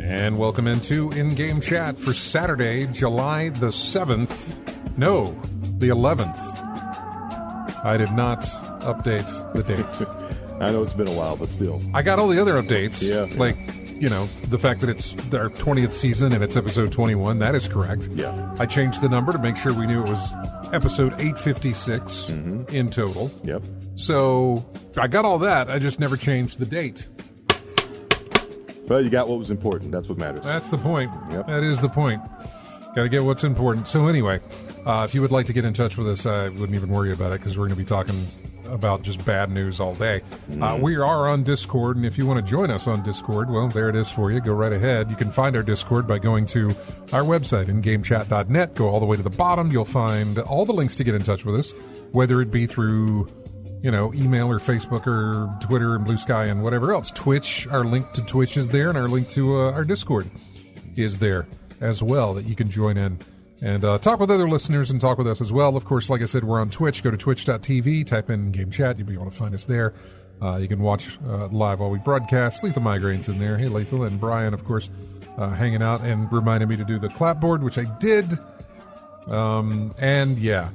And welcome into In-Game Chat for Saturday, July the 7th. No, the 11th. I did not update the date. I know it's been a while, but still. I got all the other updates. Yeah. Like, you know, the fact that it's our 20th season and it's episode 21. That is correct. Yeah. I changed the number to make sure we knew it was episode 856 in total. Yep. So I got all that. I just never changed the date. Well, you got what was important. That's what matters. That's the point. Yep. That is the point. Got to get what's important. So anyway, if you would like to get in touch with us, I wouldn't even worry about it because we're going to be talking about just bad news all day. We are on Discord, and if you want to join us on Discord, well, there it is for you. Go right ahead. You can find our Discord by going to our website, ingamechat.net. Go all the way to the bottom. You'll find all the links to get in touch with us, whether it be through, you know, email or Facebook or Twitter and Blue Sky and whatever else. Twitch, our link to Twitch is there, and our link to our Discord is there as well, that you can join in and talk with other listeners and talk with us as well. Of course, like I said, we're on Twitch. Go to twitch.tv, type in Game Chat. You'll be able to find us there. You can watch live while we broadcast. Lethal Migraine's in there. Hey, Lethal. And Brian, of course, hanging out and reminded me to do the clapboard, which I did. And yeah.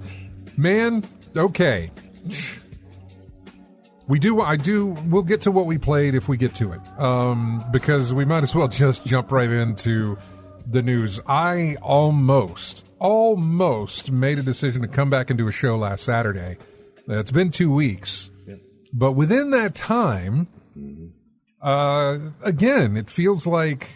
Man, okay. We'll get to what we played if we get to it. Because we might as well just jump right into the news. I almost made a decision to come back and do a show last Saturday. It's been 2 weeks. Yeah. But within that time, again, it feels like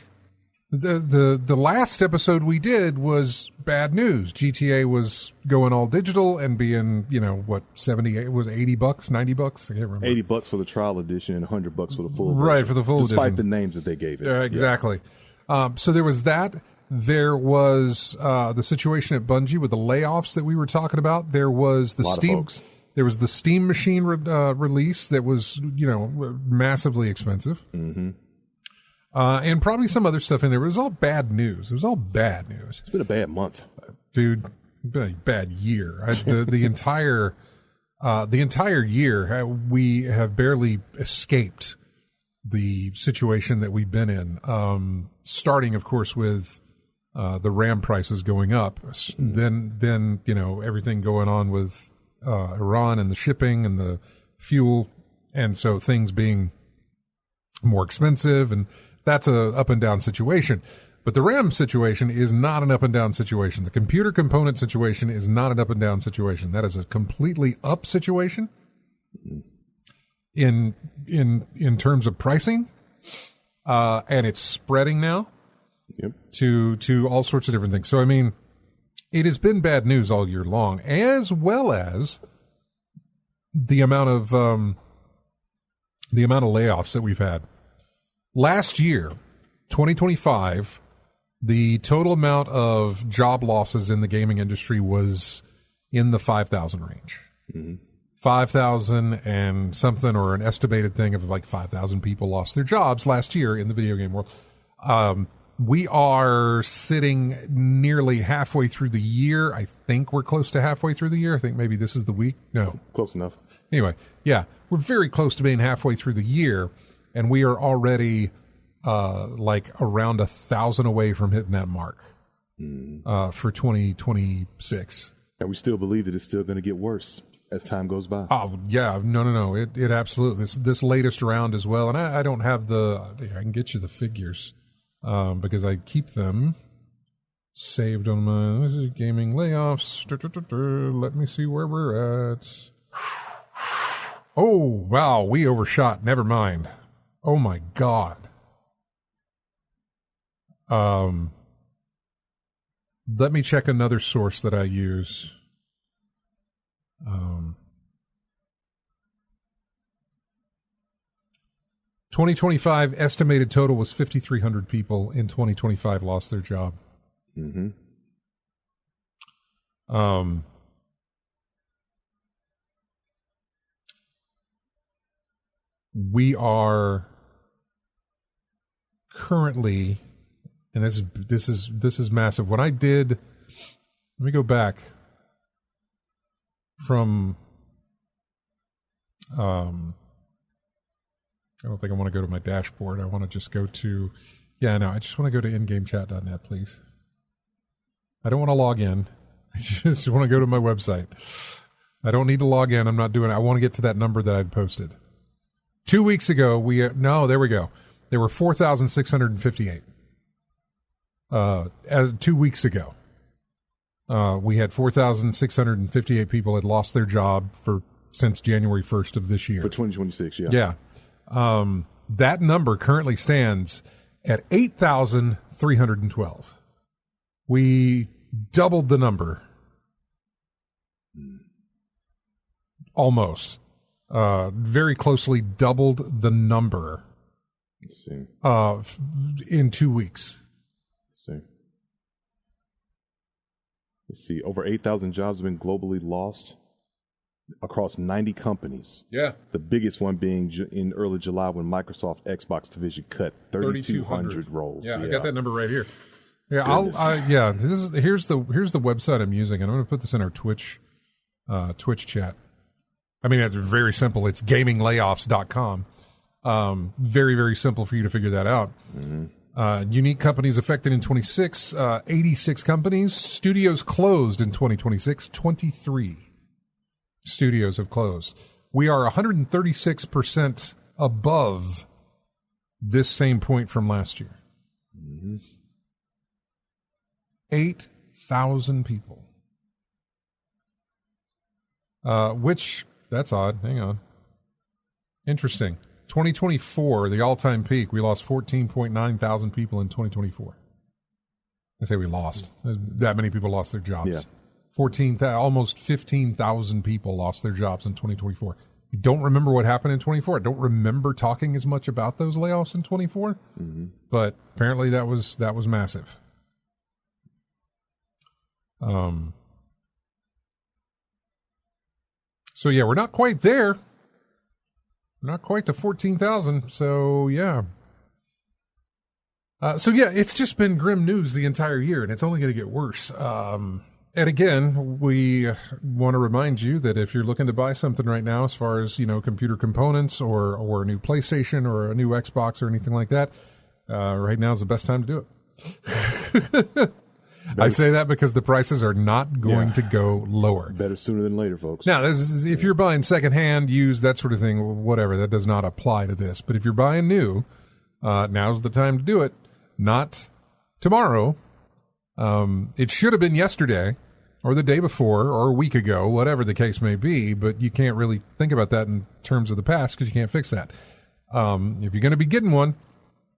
the last episode we did was bad news. GTA was going all digital and being, you know, what, 78 was $80, $90? I can't remember. $80 for the trial edition and $100 for the full version. Right, for the full edition. Despite the names that they gave it. Exactly. Yeah. So there was that. There was the situation at Bungie with the layoffs that we were talking about. There was the Steam. There was the Steam Machine release that was, you know, massively expensive. Mm-hmm. And probably some other stuff in there. It was all bad news. It was all bad news. It's been a bad month, dude. It's been a bad year. The entire year, we have barely escaped the situation that we've been in. Starting, of course, with the RAM prices going up. Then you know, everything going on with Iran and the shipping and the fuel, and so things being more expensive, and that's a up and down situation. But the RAM situation is not an up and down situation. The computer component situation is not an up and down situation. That is a completely up situation in terms of pricing, and it's spreading now to all sorts of different things. So I mean, it has been bad news all year long, as well as the amount of layoffs that we've had. Last year, 2025, the total amount of job losses in the gaming industry was in the 5,000 range. Mm-hmm. 5,000 and something, or an estimated thing of like 5,000 people lost their jobs last year in the video game world. We are sitting nearly halfway through the year. I think we're close to halfway through the year. I think maybe this is the week. No. Close enough. Anyway, yeah, we're very close to being halfway through the year. And we are already like around 1,000 away from hitting that mark for 2026. And we still believe that it's still going to get worse as time goes by. Oh yeah, no. It absolutely this latest round as well, and I don't have I can get you the figures because I keep them saved on my this is gaming layoffs. Let me see where we're at. Oh wow, we overshot. Never mind. Oh my god. Let me check another source that I use. 2025 estimated total was 5,300 people in 2025 lost their job. Mm-hmm. We are currently, and this is massive. When I did, let me go back from. I don't think I want to go to my dashboard. I want to just go to, I just want to go to ingamechat.net, please. I don't want to log in. I just want to go to my website. I don't need to log in. I'm not doing it. I want to get to that number that I'd posted. 2 weeks ago, there we go. There were 4,658. 2 weeks ago, we had 4,658 people had lost their job since January 1st of this year. For 2026, yeah. Yeah. That number currently stands at 8,312. We doubled the number. Almost. Very closely doubled the number. Let's see. In 2 weeks. Let's see. Over 8,000 jobs have been globally lost across 90 companies. Yeah. The biggest one being in early July when Microsoft Xbox division cut 3,200 roles. Yeah, I got that number right here. Yeah, here's the website I'm using, and I'm going to put this in our Twitch chat. I mean, it's very simple. It's gaminglayoffs.com. Very, very simple for you to figure that out. Mm-hmm. Unique companies affected in 26, 86 companies. Studios closed in 2026, 23 studios have closed. We are 136% above this same point from last year. Mm-hmm. 8,000 people. Which, that's odd. Hang on. Interesting. 2024, the all-time peak, we lost 14.9 thousand people in 2024. I say we lost. That many people lost their jobs. Yeah. Almost 15,000 people lost their jobs in 2024. I don't remember what happened in 24. I don't remember talking as much about those layoffs in 24. Mm-hmm. But apparently that was massive. So yeah, we're not quite there. We're not quite to 14,000. So yeah. It's just been grim news the entire year, and it's only going to get worse. And again, we want to remind you that if you're looking to buy something right now, as far as, computer components or a new PlayStation or a new Xbox or anything like that, right now is the best time to do it. I say that because the prices are not going to go lower. Better sooner than later, folks. Now, if you're buying secondhand, used, that sort of thing, whatever, that does not apply to this. But if you're buying new, now's the time to do it. Not tomorrow. It should have been yesterday or the day before or a week ago, whatever the case may be, but you can't really think about that in terms of the past because you can't fix that. If you're going to be getting one,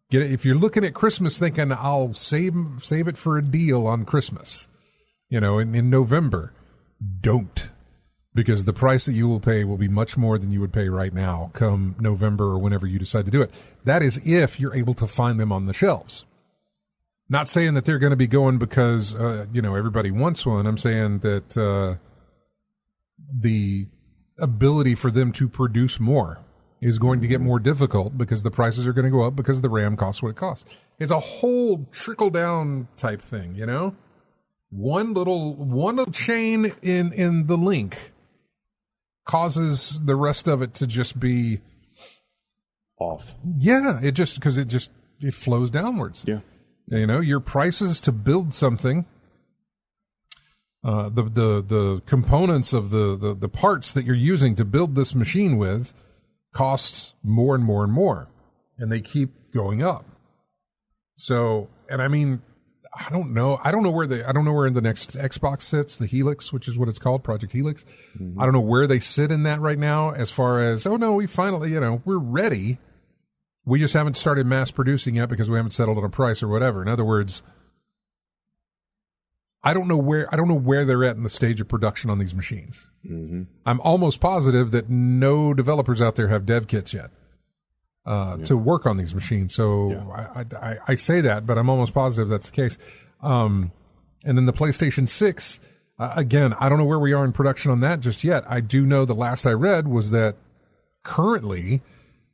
get it. If you're looking at Christmas thinking, I'll save it for a deal on Christmas, in November, don't, because the price that you will pay will be much more than you would pay right now come November or whenever you decide to do it. That is if you're able to find them on the shelves. Not saying that they're going to be going because, everybody wants one. I'm saying that the ability for them to produce more is going to get more difficult because the prices are going to go up because the RAM costs what it costs. It's a whole trickle-down type thing, One little chain in the link causes the rest of it to just be off. Yeah, it flows downwards. Yeah. Your prices to build something The components of the parts that you're using to build this machine with costs more and more and more, and they keep going up. So, and I mean, I don't know where the next Xbox sits, the Helix, which is what it's called, Project Helix. Mm-hmm. I don't know where they sit in that right now as far as, oh no, we finally, we're ready. We just haven't started mass producing yet because we haven't settled on a price or whatever. In other words, I don't know where they're at in the stage of production on these machines. Mm-hmm. I'm almost positive that no developers out there have dev kits yet. To work on these machines. So I say that, but I'm almost positive that's the case. And then the PlayStation 6, again, I don't know where we are in production on that just yet. I do know the last I read was that currently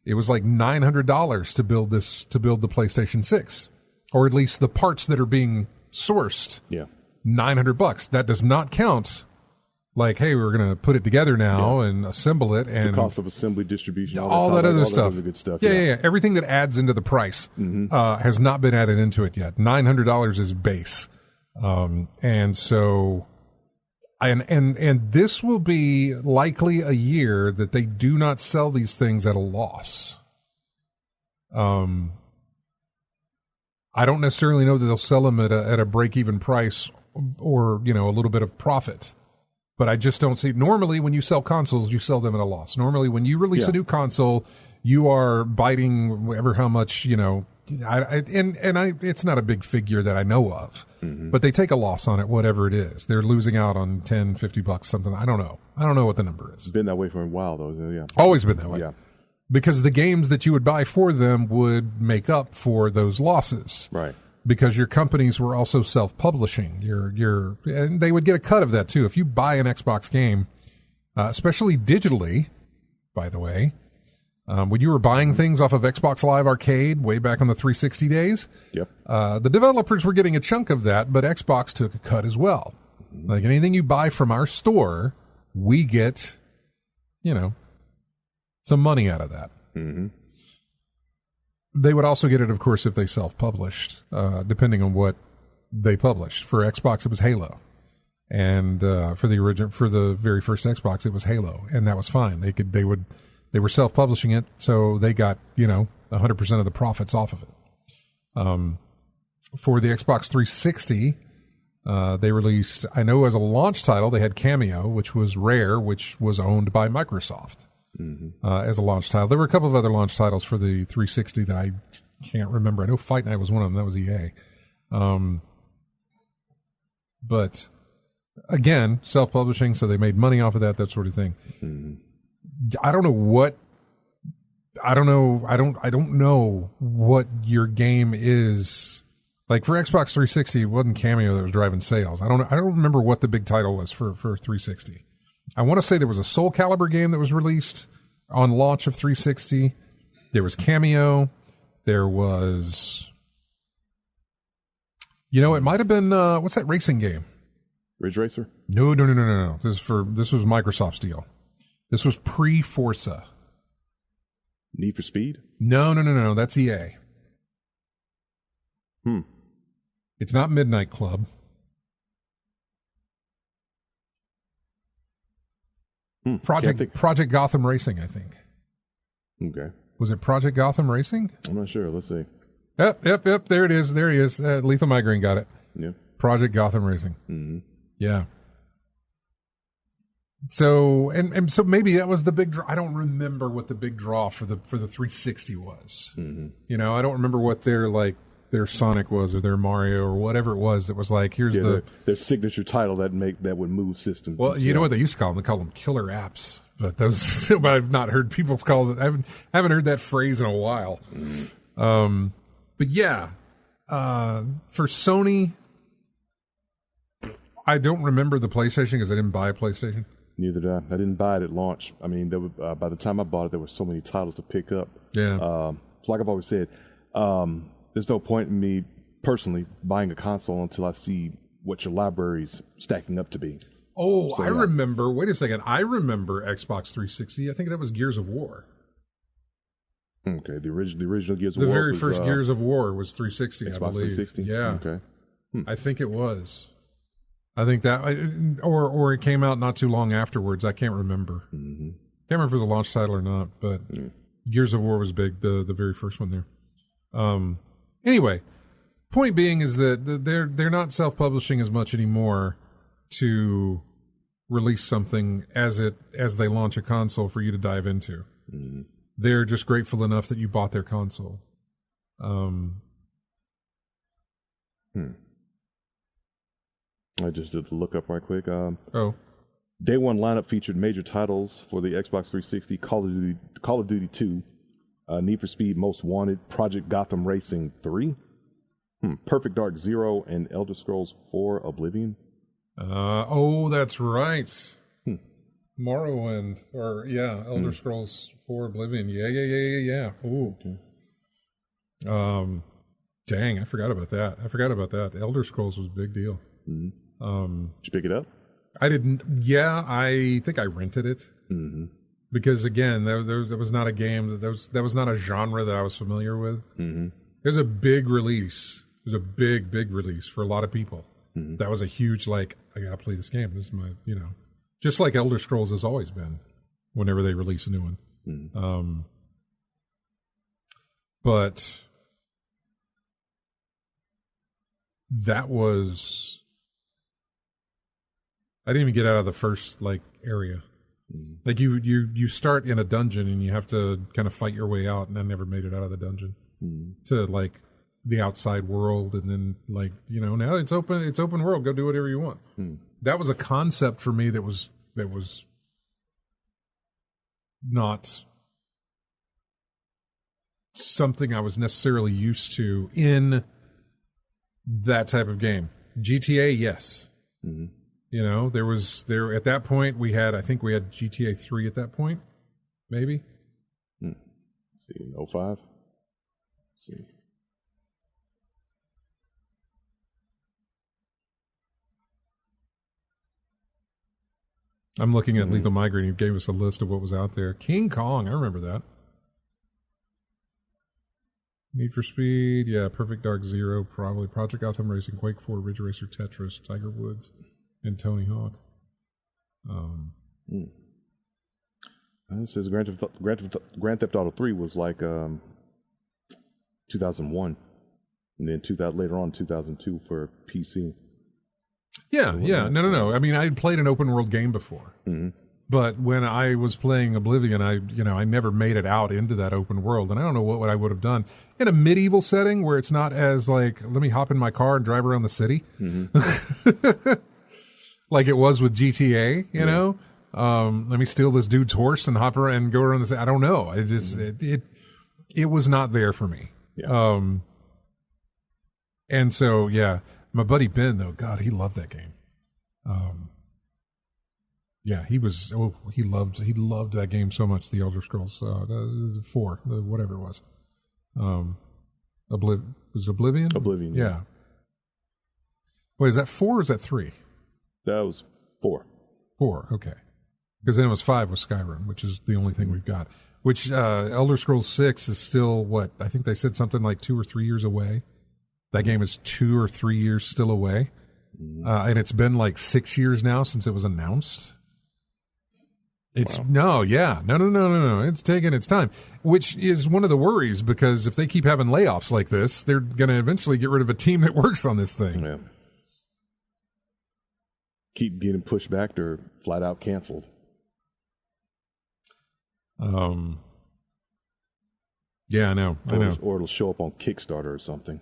it was like $900 to build the PlayStation 6, or at least the parts that are being sourced. Yeah. $900. That does not count. Like, hey, we're going to put it together now and assemble it, and the cost of assembly, distribution, all that other stuff. Good stuff. Yeah. Everything that adds into the price has not been added into it yet. $900 is base, and so, and this will be likely a year that they do not sell these things at a loss. I don't necessarily know that they'll sell them at a break-even price or a little bit of profit. But I just don't see. Normally, when you sell consoles, you sell them at a loss. Normally, when you release a new console, you are biting whatever how much it's not a big figure that I know of, but they take a loss on it, whatever it is. They're losing out on $10, $50, something. I don't know. I don't know what the number is. It's been that way for a while, though. Yeah, always been that way. Yeah, because the games that you would buy for them would make up for those losses. Right. Because your companies were also self-publishing. And they would get a cut of that too. If you buy an Xbox game, especially digitally, by the way, when you were buying things off of Xbox Live Arcade way back on the 360 days, the developers were getting a chunk of that, but Xbox took a cut as well. Like anything you buy from our store, we get, some money out of that. Mm-hmm. They would also get it, of course, if they self-published, depending on what they published. For Xbox, it was Halo, and for the very first Xbox, it was Halo, and that was fine. They were self-publishing it, so they got 100% of the profits off of it. For the Xbox 360, they released, I know as a launch title, they had Cameo, which was Rare, which was owned by Microsoft. As a launch title. There were a couple of other launch titles for the 360 that I can't remember. I know Fight Night was one of them. That was EA. But again, self-publishing, so they made money off of that sort of thing. I don't know what your game is. Like for Xbox 360, it wasn't Cameo that was driving sales. I don't remember what the big title was for 360. I want to say there was a Soul Calibur game that was released on launch of 360. There was Cameo. There was, it might have been what's that racing game? Ridge Racer? No. This was Microsoft's deal. This was pre-Forza. Need for Speed? No. That's EA. It's not Midnight Club. Project Gotham Racing, I think. Okay. Was it Project Gotham Racing? I'm not sure. Let's see. Yep. There it is. There he is. Lethal Migraine got it. Yeah. Project Gotham Racing. Mm-hmm. Yeah. So and so maybe that was the big draw. I don't remember what the big draw for the 360 was. Mm-hmm. I don't remember what their Sonic was or their Mario or whatever it was that was like, here's their signature title that would move systems. Well, you know what they used to call them? They called them killer apps. But those, but I've not heard people call it. I haven't heard that phrase in a while. But yeah, for Sony, I don't remember the PlayStation because I didn't buy a PlayStation. Neither did I. I didn't buy it at launch. I mean, there were, by the time I bought it, there were so many titles to pick up. Yeah. Like I've always said, there's no point in me personally buying a console until I see what your library's stacking up to be. Oh, so, I remember. Wait a second. I remember Xbox 360. I think that was Gears of War. Okay, the original Gears of War. The very first Gears of War was 360, Xbox I believe. 360? Yeah. Okay. I think it was. I think that, or it came out not too long afterwards. I can't remember. Mm-hmm. Can't remember if it was a launch title or not, but Gears of War was big, the very first one there. Anyway, point being is that they're not self-publishing as much anymore to release something as they launch a console for you to dive into. Mm-hmm. They're just grateful enough that you bought their console. I just did the look up right quick. Day one lineup featured major titles for the Xbox 360: Call of Duty 2, Need for Speed Most Wanted, Project Gotham Racing 3, Perfect Dark Zero, and Elder Scrolls 4 Oblivion. That's right. Morrowind, Elder Scrolls 4 Oblivion. Yeah. Ooh. Okay. Dang, I forgot about that. Elder Scrolls was a big deal. Mm-hmm. Did you pick it up? I didn't. Yeah, I think I rented it. Mm-hmm. Because again, that was not a game that was not a genre that I was familiar with. Mm-hmm. It was a big release. It was a big release for a lot of people. Mm-hmm. That was a huge, I gotta play this game. This is my, just like Elder Scrolls has always been whenever they release a new one. Mm-hmm. But that was, I didn't even get out of the first area. Mm-hmm. You start in a dungeon and you have to kind of fight your way out, and I never made it out of the dungeon to the outside world, and then now it's open world, go do whatever you want. That was a concept for me that was not something I was necessarily used to in that type of game. GTA, yes. There at that point I think we had GTA 3 at that point, maybe. Let's see, 05. Let's see. I'm looking at Lethal Migraine. You gave us a list of what was out there. King Kong, I remember that. Need for Speed, yeah. Perfect Dark Zero, probably. Project Gotham Racing, Quake 4, Ridge Racer, Tetris, Tiger Woods, and Tony Hawk. It says Grand Theft Auto 3 was 2001, and then later on 2002 for PC. Yeah. No. I mean, I had played an open world game before, but when I was playing Oblivion, I never made it out into that open world, and I don't know what I would have done in a medieval setting where it's not as let me hop in my car and drive around the city, like it was with GTA. You know, let me steal this dude's horse and hop around and go around the city. I don't know. It just it was not there for me. Yeah. And so my buddy Ben, though, God, he loved that game. He loved that game so much. The Elder Scrolls 4, whatever it was. Was it Oblivion? Oblivion. Yeah. Wait, is that 4 or is that 3? That was 4. 4, okay. Because then it was 5 with Skyrim, which is the only thing we've got. Which Elder Scrolls 6 is still, I think they said something like 2 or 3 years away. That game is 2 or 3 years still away. And it's been 6 years now since it was announced. No. It's taking its time, which is one of the worries, because if they keep having layoffs like this, they're going to eventually get rid of a team that works on this thing. Yeah. Keep getting pushed back or flat out canceled. Yeah, I know. Or it'll show up on Kickstarter or something.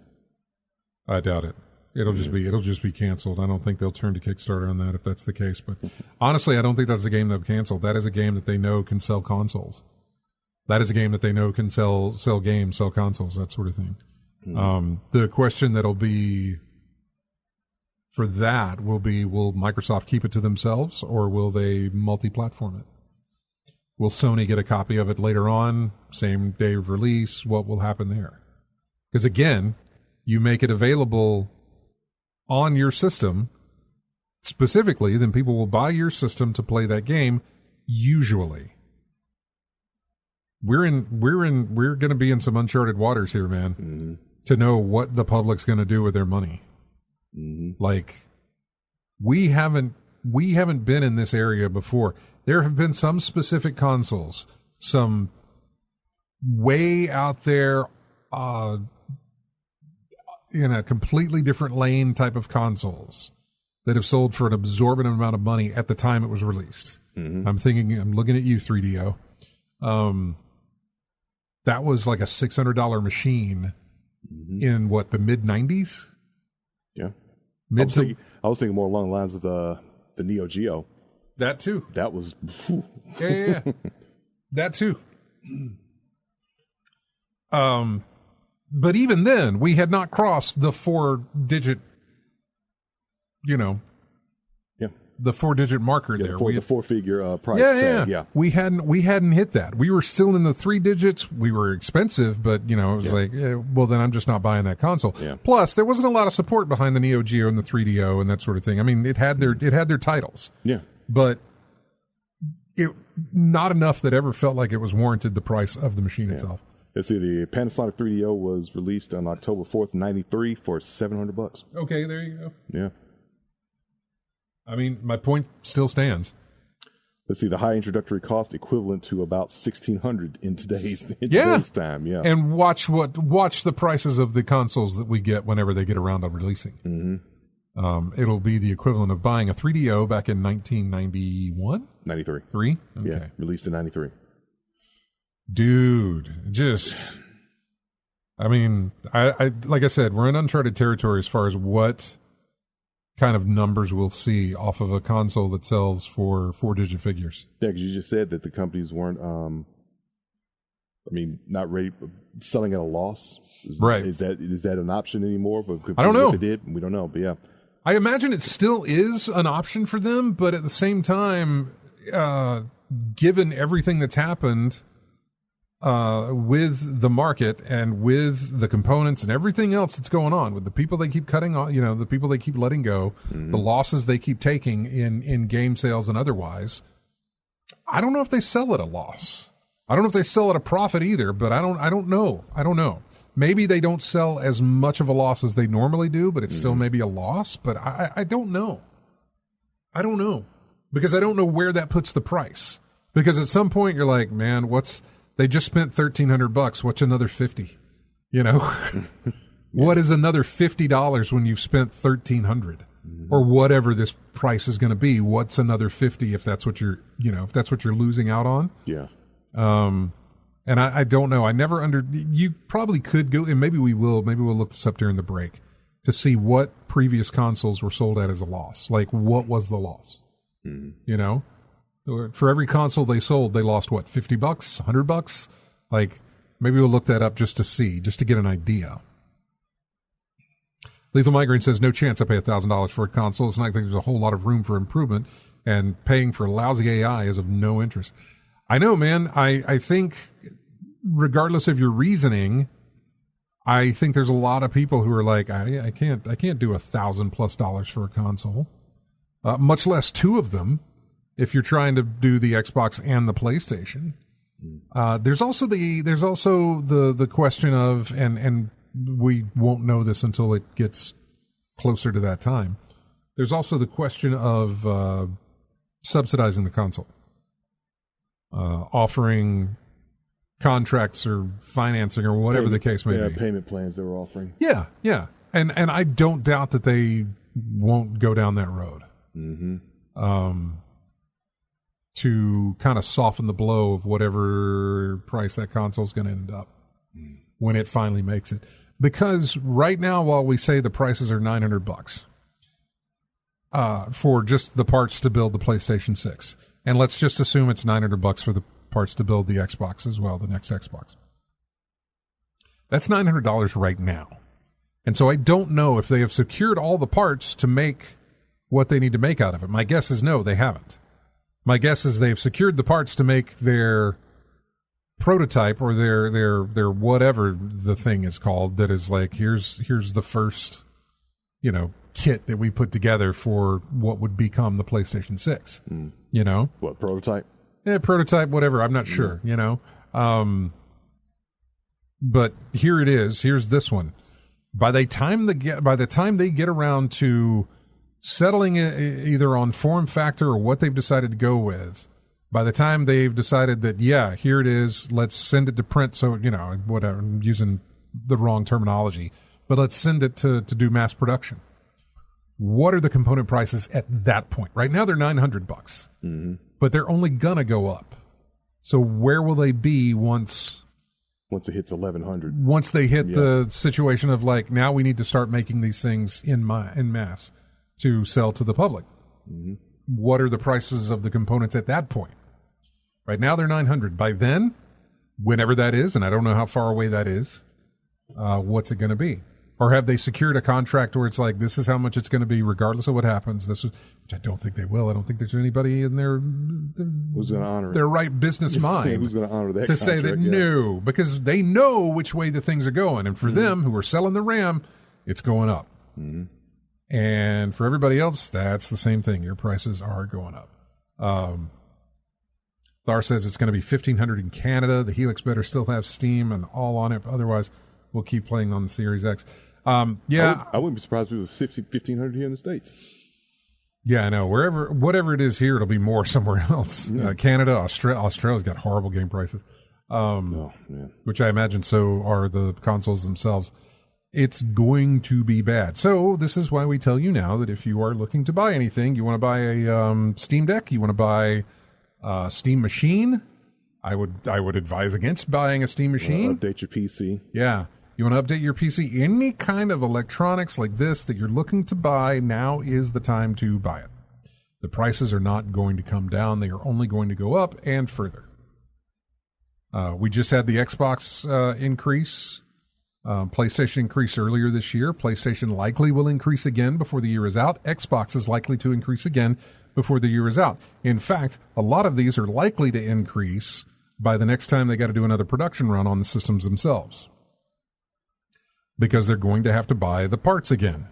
I doubt it. It'll just be canceled. I don't think they'll turn to Kickstarter on that if that's the case. But honestly, I don't think that's a game they'll cancel. That is a game that they know can sell consoles. That is a game that they know can sell games, sell consoles, that sort of thing. The question that'll be for that will Microsoft keep it to themselves, or will they multi-platform it? Will Sony get a copy of it later on, same day of release? What will happen there? Because again, you make it available on your system specifically, then people will buy your system to play that game. Usually, we're going to be in some uncharted waters here, man. To know what the public's going to do with their money. we haven't been in this area before. There have been some specific consoles, some way out there in a completely different lane type of consoles that have sold for an absorbent amount of money at the time it was released. Mm-hmm. I'm looking at you, 3DO. That was like a $600 machine in what, the mid 90s? Yeah. I was thinking more along the lines of the Neo Geo. That too. That was yeah. That too. But even then, we had not crossed the 4-digit, the 4-digit marker there. The 4-figure price tag. Yeah. We hadn't hit that. We were still in the 3 digits. We were expensive, but it was like, well, then I'm just not buying that console. Yeah. Plus, there wasn't a lot of support behind the Neo Geo and the 3DO and that sort of thing. I mean, it had their titles. Yeah. But it not enough that ever felt like it was warranted the price of the machine itself. Let's see, the Panasonic 3DO was released on October 4th, 93 for $700. Okay, there you go. Yeah. I mean, my point still stands. Let's see, the high introductory cost equivalent to about $1,600 in today's time. Yeah. And watch the prices of the consoles that we get whenever they get around to releasing. Mm-hmm. It'll be the equivalent of buying a 3DO back in 1991? 93. 3? Okay. Yeah, released in 93. Dude, I mean, I like I said, we're in uncharted territory as far as what kind of numbers we'll see off of a console that sells for 4-digit figures. Yeah, because you just said that the companies weren't, not ready, selling at a loss. Right. Is that an option anymore? But I don't know. If they did, we don't know, but yeah. I imagine it still is an option for them, but at the same time, given everything that's happened with the market and with the components and everything else that's going on, with the people they keep cutting off, the people they keep letting go, the losses they keep taking in game sales and otherwise, I don't know if they sell at a loss. I don't know if they sell at a profit either, but I don't know. Maybe they don't sell as much of a loss as they normally do, but it's still maybe a loss. But I don't know. I don't know. Because I don't know where that puts the price. Because at some point you're like, man, they just spent $1,300. What's another $50? What is another $50 when you've spent $1,300? Or whatever this price is going to be? What's another $50 if that's what you're losing out on? Yeah. And I don't know. You probably could go, and maybe we will. Maybe we'll look this up during the break to see what previous consoles were sold at as a loss. Like, what was the loss? For every console they sold, they lost what, $50, $100? Like, maybe we'll look that up just to get an idea. Lethal Migraine says, no chance I pay $1,000 for a console. It's not like there's a whole lot of room for improvement, and paying for lousy AI is of no interest. I know, man. I think, regardless of your reasoning, I think there's a lot of people who are like, I can't do $1,000+ for a console, much less two of them. If you're trying to do the Xbox and the PlayStation, there's also the question of, and we won't know this until it gets closer to that time. There's also the question of subsidizing the console. Offering contracts or financing or whatever the case may be. Payment plans they were offering. Yeah. And I don't doubt that they won't go down that road. To kind of soften the blow of whatever price that console is going to end up when it finally makes it. Because right now, while we say the prices are $900 for just the parts to build the PlayStation 6, and let's just assume it's $900 for the parts to build the Xbox as well, the next Xbox. That's $900 right now. And so I don't know if they have secured all the parts to make what they need to make out of it. My guess is no, they haven't. My guess is they've secured the parts to make their prototype or their whatever the thing is called that is like, here's the first, kit that we put together for what would become the PlayStation 6. What, prototype? Yeah, prototype, whatever. I'm not sure, but here it is. Here's this one. By the time they get around to settling either on form factor or what they've decided to go with. By the time they've decided that, yeah, here it is, let's send it to print. So, whatever, I'm using the wrong terminology, but let's send it to do mass production. What are the component prices at that point? Right now they're $900, but they're only gonna go up. So where will they be once it hits 1,100? Once they hit the situation of like, now we need to start making these things in mass to sell to the public. What are the prices of the components at that point? Right now they're $900. By then, whenever that is, and I don't know how far away that is, what's it going to be? Or have they secured a contract where it's like, this is how much it's going to be regardless of what happens? Which I don't think they will. I don't think there's anybody in who's going to honor their right business mind who's going to honor that to say that no, because they know which way the things are going. And for them who are selling the RAM, it's going up. And for everybody else, that's the same thing. Your prices are going up. Thar says it's going to be $1,500 in Canada. The Helix better still have Steam and all on it. Otherwise, we'll keep playing on the Series X. I wouldn't be surprised if it was $1,500 here in the States. Yeah, I know. Whatever it is here, it'll be more somewhere else. Canada, Australia's got horrible game prices. Which I imagine so are the consoles themselves. It's going to be bad. So this is why we tell you now that if you are looking to buy anything, you want to buy a Steam Deck, you want to buy a Steam Machine, I would advise against buying a Steam Machine. Update your PC. Yeah. You want to update your PC. Any kind of electronics like this that you're looking to buy, now is the time to buy it. The prices are not going to come down. They are only going to go up and further. We just had the Xbox increase. PlayStation increased earlier this year. PlayStation likely will increase again before the year is out. Xbox is likely to increase again before the year is out. In fact, a lot of these are likely to increase by the next time they got to do another production run on the systems themselves, because they're going to have to buy the parts again,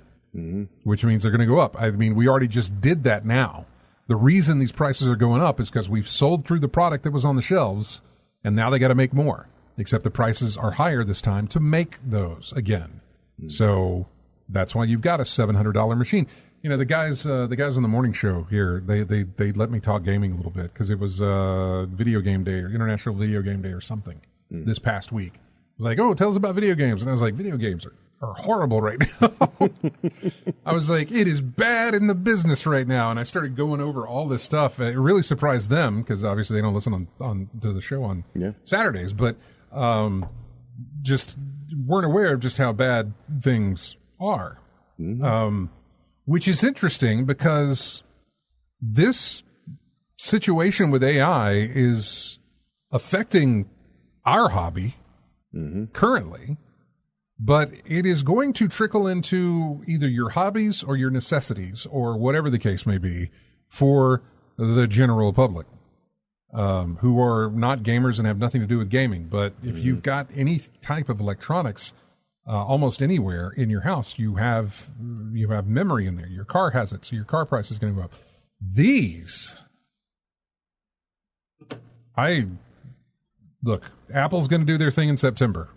which means they're going to go up. I mean, we already just did that now. The reason these prices are going up is because we've sold through the product that was on the shelves, and now they got to make more. Except the prices are higher this time to make those again. So that's why you've got a $700 machine. The guys on the morning show here, they let me talk gaming a little bit because it was Video Game Day or International Video Game Day or something this past week. It was like, oh, tell us about video games. And I was like, video games are horrible right now. I was like, it is bad in the business right now. And I started going over all this stuff. It really surprised them because obviously they don't listen to the show on Saturdays. But just weren't aware of just how bad things are. Which is interesting because this situation with AI is affecting our hobby currently, but it is going to trickle into either your hobbies or your necessities or whatever the case may be for the general public. Who are not gamers and have nothing to do with gaming. But if you've got any type of electronics almost anywhere in your house, you have memory in there. Your car has it, so your car price is going to go up. Look, Apple's going to do their thing in September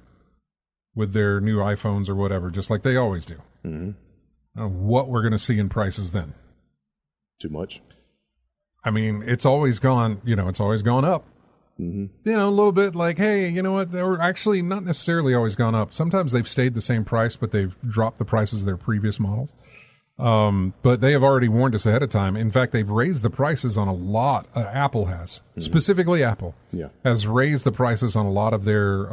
with their new iPhones or whatever, just like they always do. I don't know what we're going to see in prices then. Too much. I mean, it's always gone up. A little bit like, hey, you know what? They're actually not necessarily always gone up. Sometimes they've stayed the same price, but they've dropped the prices of their previous models. But they have already warned us ahead of time. In fact, they've raised the prices on a lot. Apple has. Specifically Apple has raised the prices on a lot of their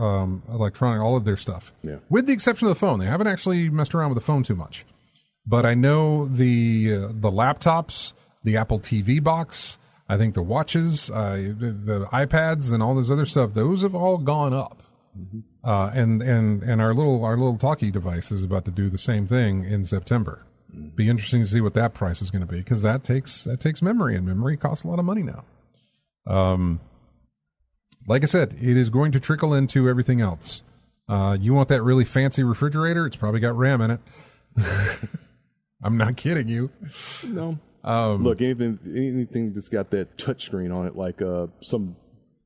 electronic, all of their stuff. With the exception of the phone. They haven't actually messed around with the phone too much. But I know the laptops, the Apple TV box, I think the watches, the iPads, and all this other stuff, those have all gone up. And our little talkie device is about to do the same thing in September. Be interesting to see what that price is going to be, because that takes memory, and memory costs a lot of money now. Like I said, it is going to trickle into everything else. You want that really fancy refrigerator? It's probably got RAM in it. I'm not kidding you. No. Look, anything that's got that touchscreen on it, like some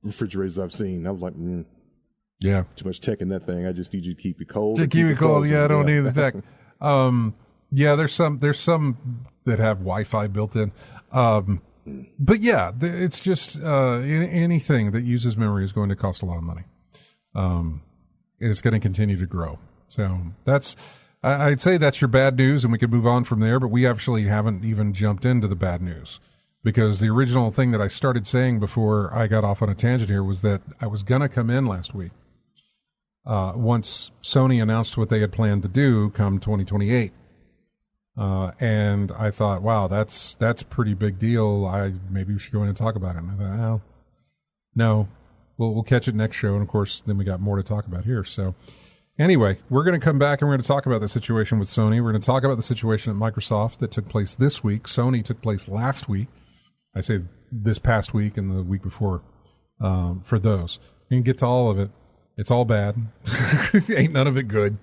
refrigerators I've seen, I was like, too much tech in that thing. I just need you to keep it cold. To keep it cold, I don't need the tech. Yeah, there's some that have Wi-Fi built in. But yeah, it's just anything that uses memory is going to cost a lot of money. It's going to continue to grow. So I'd say that's your bad news, and we could move on from there, but we actually haven't even jumped into the bad news, because the original thing that I started saying before I got off on a tangent here was that I was going to come in last week once Sony announced what they had planned to do come 2028. And I thought, wow, that's a pretty big deal. Maybe we should go in and talk about it. And I thought, well, no, we'll catch it next show. And of course, then we got more to talk about here. So anyway, we're going to come back and we're going to talk about the situation with Sony. We're going to talk about the situation at Microsoft that took place this week. Sony took place last week. I say this past week and the week before, for those. We can get to all of it. It's all bad. Ain't none of it good.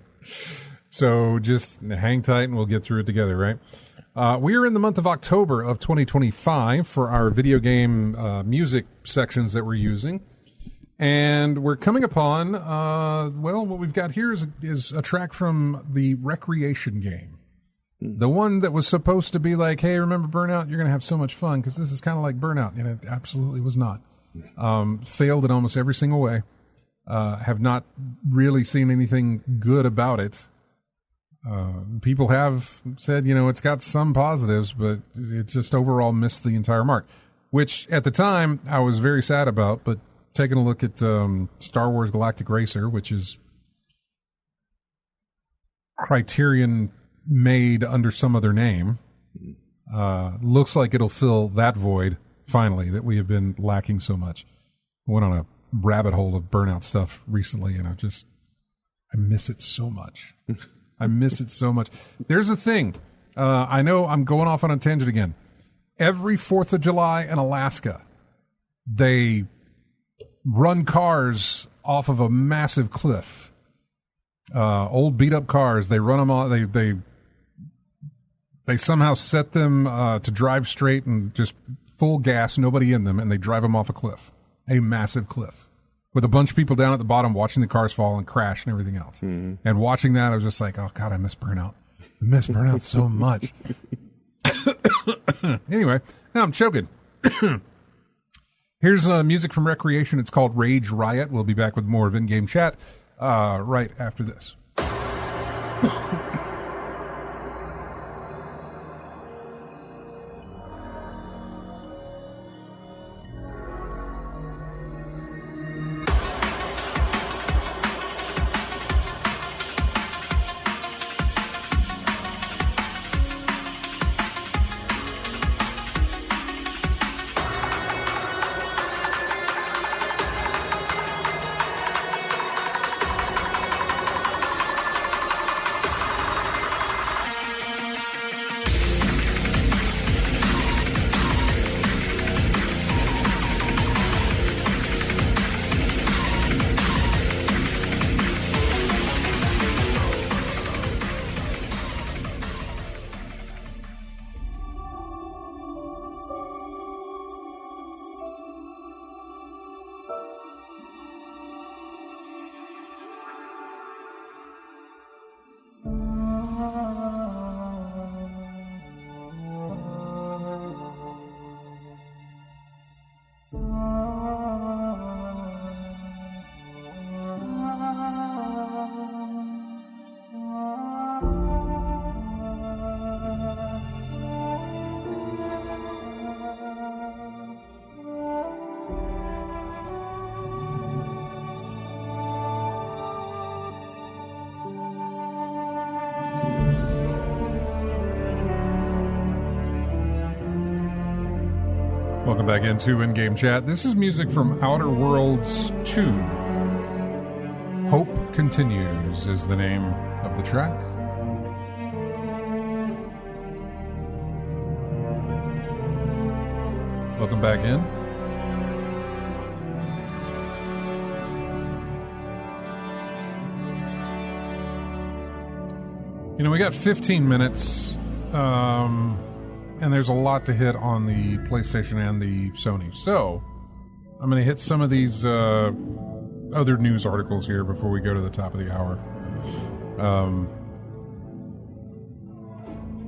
So just hang tight and we'll get through it together, right? We are in the month of October of 2025 for our video game music sections that we're using. And we're coming upon, what we've got here is a track from the Recreation game. The one that was supposed to be like, hey, remember Burnout? You're going to have so much fun, because this is kind of like Burnout. And it absolutely was not. Failed in almost every single way. Have not really seen anything good about it. People have said, it's got some positives, but it just overall missed the entire mark, which at the time I was very sad about. But taking a look at Star Wars Galactic Racer, which is Criterion made under some other name, looks like it'll fill that void finally that we have been lacking so much. I went on a rabbit hole of Burnout stuff recently, and I miss it so much. I miss it so much. There's a thing. I know I'm going off on a tangent again. Every 4th of July in Alaska, they run cars off of a massive cliff. Old beat up cars. They run them on. They somehow set them to drive straight and just full gas, nobody in them, and they drive them off a cliff. A massive cliff. With a bunch of people down at the bottom watching the cars fall and crash and everything else. Mm-hmm. And watching that, I was just like, oh, God, I miss Burnout. I miss Burnout so much. Anyway, now I'm choking. Here's music from Recreation. It's called Rage Riot. We'll be back with more of In-Game Chat right after this. Welcome back into In-Game Chat. This is music from Outer Worlds 2. Hope Continues is the name of the track. Welcome back in. We got 15 minutes. And there's a lot to hit on the PlayStation and the Sony. So, I'm going to hit some of these other news articles here before we go to the top of the hour.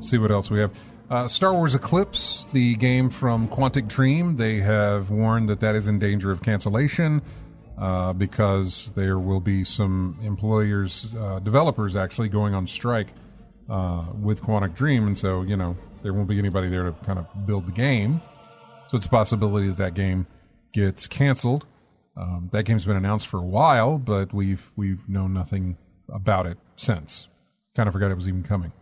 see what else we have. Star Wars Eclipse, the game from Quantic Dream, they have warned that is in danger of cancellation because there will be some developers actually going on strike with Quantic Dream, and so, there won't be anybody there to kind of build the game. So it's a possibility that game gets canceled. That game's been announced for a while, but we've known nothing about it since. Kind of forgot it was even coming.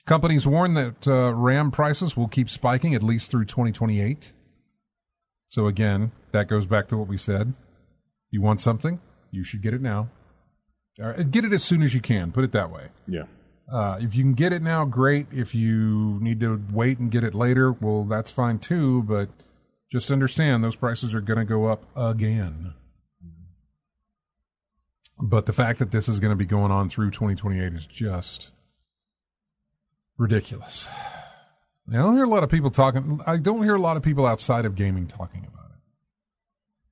Companies warn that RAM prices will keep spiking at least through 2028. So again, that goes back to what we said. You want something, you should get it now. Get it as soon as you can, put it that way. Yeah. If you can get it now, great. If you need to wait and get it later, well, that's fine too, but just understand those prices are going to go up again. But the fact that this is going to be going on through 2028 is just ridiculous. I don't hear a lot of people talking. I don't hear a lot of people outside of gaming talking about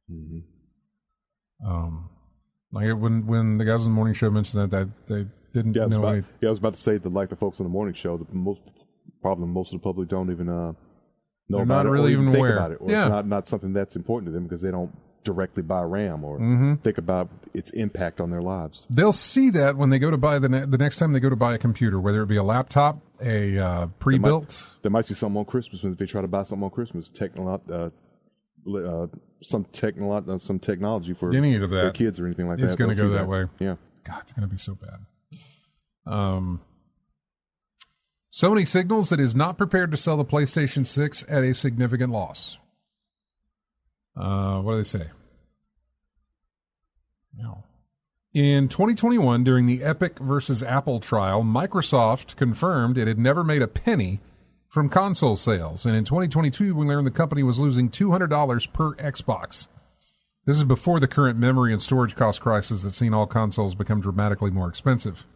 it. Mm-hmm. Like when the guys on the morning show mentioned that they didn't know. I was about to say that, like the folks on the morning show, most of the public don't even know They're about not it, really or even think aware. about it, or Yeah. it's not something that's important to them because they don't directly buy RAM or think about its impact on their lives. They'll see that when they go to buy the next time they go to buy a computer, whether it be a laptop, a pre-built. There might be something on Christmas when they try to buy something on Christmas. Some technology for any of that, their kids or anything like that. It's going to go that way. Yeah. God, it's going to be so bad. Sony signals it is not prepared to sell the PlayStation 6 at a significant loss. What do they say? No. In 2021, during the Epic versus Apple trial, Microsoft confirmed it had never made a penny from console sales. And in 2022, we learned the company was losing $200 per Xbox. This is before the current memory and storage cost crisis that's seen all consoles become dramatically more expensive.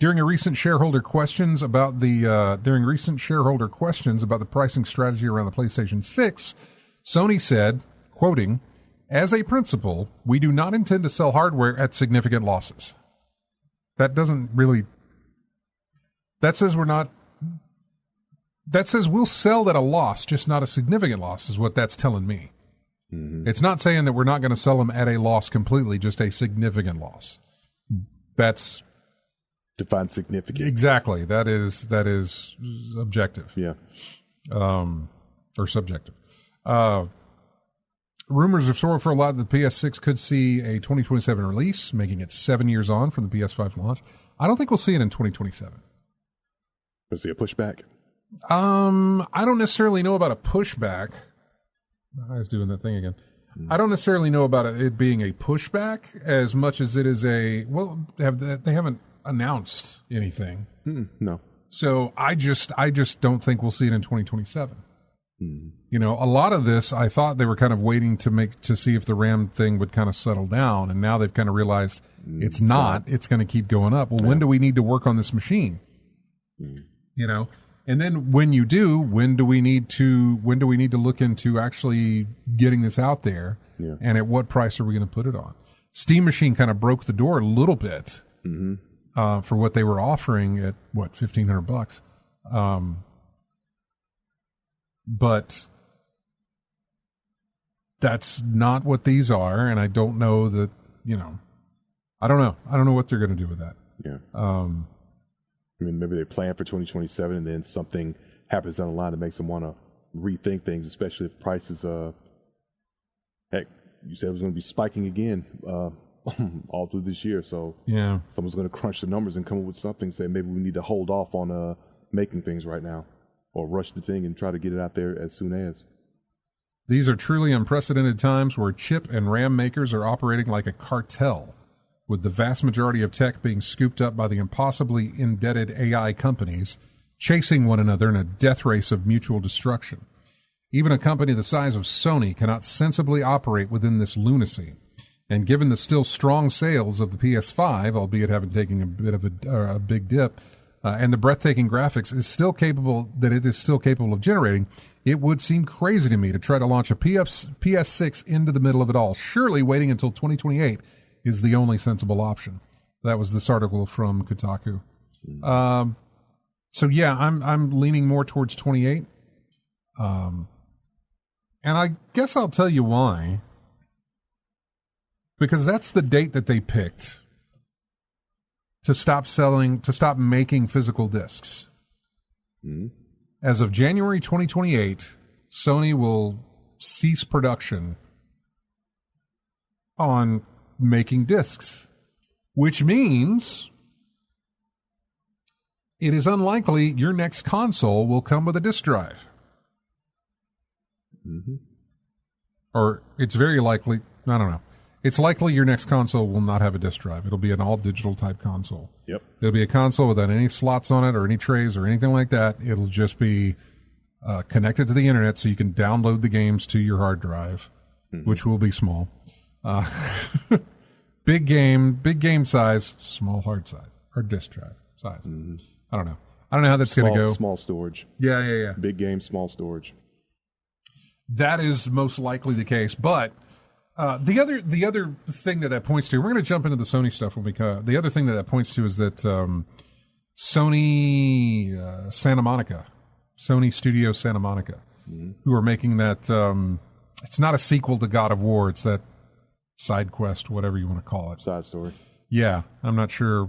During recent shareholder questions about the pricing strategy around the PlayStation 6, Sony said, quoting, "As a principle, we do not intend to sell hardware at significant losses." That doesn't really... That says we'll sell at a loss, just not a significant loss, is what that's telling me. Mm-hmm. It's not saying that we're not going to sell them at a loss completely, just a significant loss. That's... Define significant. Exactly. That is objective. Yeah. Or subjective. Rumors have soared for a lot that the PS6 could see a 2027 release, making it 7 years on from the PS5 launch. I don't think we'll see it in 2027. We'll see a pushback. I don't necessarily know about a pushback. I was doing that thing again. I don't necessarily know about it being a pushback as much as it is they haven't announced anything. No. So I just don't think we'll see it in 2027. You know, a lot of this, I thought they were kind of waiting to see if the RAM thing would kind of settle down, and now they've kind of realized it's not. It's going to keep going up. Well, when do we need to work on this machine? You know, and then when you do, when do we need to look into actually getting this out there? Yeah. And at what price are we going to put it on? Steam Machine kind of broke the door a little bit for what they were offering at $1,500. But that's not what these are, and I don't know that, I don't know. I don't know what they're going to do with that. Yeah. I mean, maybe they plan for 2027, and then something happens down the line that makes them want to rethink things, especially if prices, heck, you said it was going to be spiking again all through this year. So yeah, someone's going to crunch the numbers and come up with something, say maybe we need to hold off on making things right now, or rush the thing and try to get it out there as soon as. These are truly unprecedented times where chip and RAM makers are operating like a cartel, with the vast majority of tech being scooped up by the impossibly indebted AI companies, chasing one another in a death race of mutual destruction. Even a company the size of Sony cannot sensibly operate within this lunacy. And given the still strong sales of the PS5, albeit having taken a bit of a big dip, and the breathtaking graphics it is still capable of generating, it would seem crazy to me to try to launch a PS6 into the middle of it all. Surely waiting until 2028 is the only sensible option. That was this article from Kotaku. So yeah, I'm leaning more towards 28. And I guess I'll tell you why. Because that's the date that they picked to stop making physical discs. Mm-hmm. As of January 2028, Sony will cease production on making discs, which means it is unlikely your next console will come with a disc drive. Mm-hmm. Or it's very likely, I don't know. It's likely your next console will not have a disc drive. It'll be an all-digital type console. Yep. It'll be a console without any slots on it or any trays or anything like that. It'll just be connected to the internet so you can download the games to your hard drive, which will be small. Big game size, small hard disk drive size. Mm-hmm. I don't know how that's going to go. Small storage. Yeah. Big game, small storage. That is most likely the case, but the other thing that points to, we're going to jump into the Sony stuff when we come. The other thing that points to is that Sony Studio Santa Monica, who are making that. It's not a sequel to God of War. It's that side quest, whatever you want to call it. Side story. Yeah, I'm not sure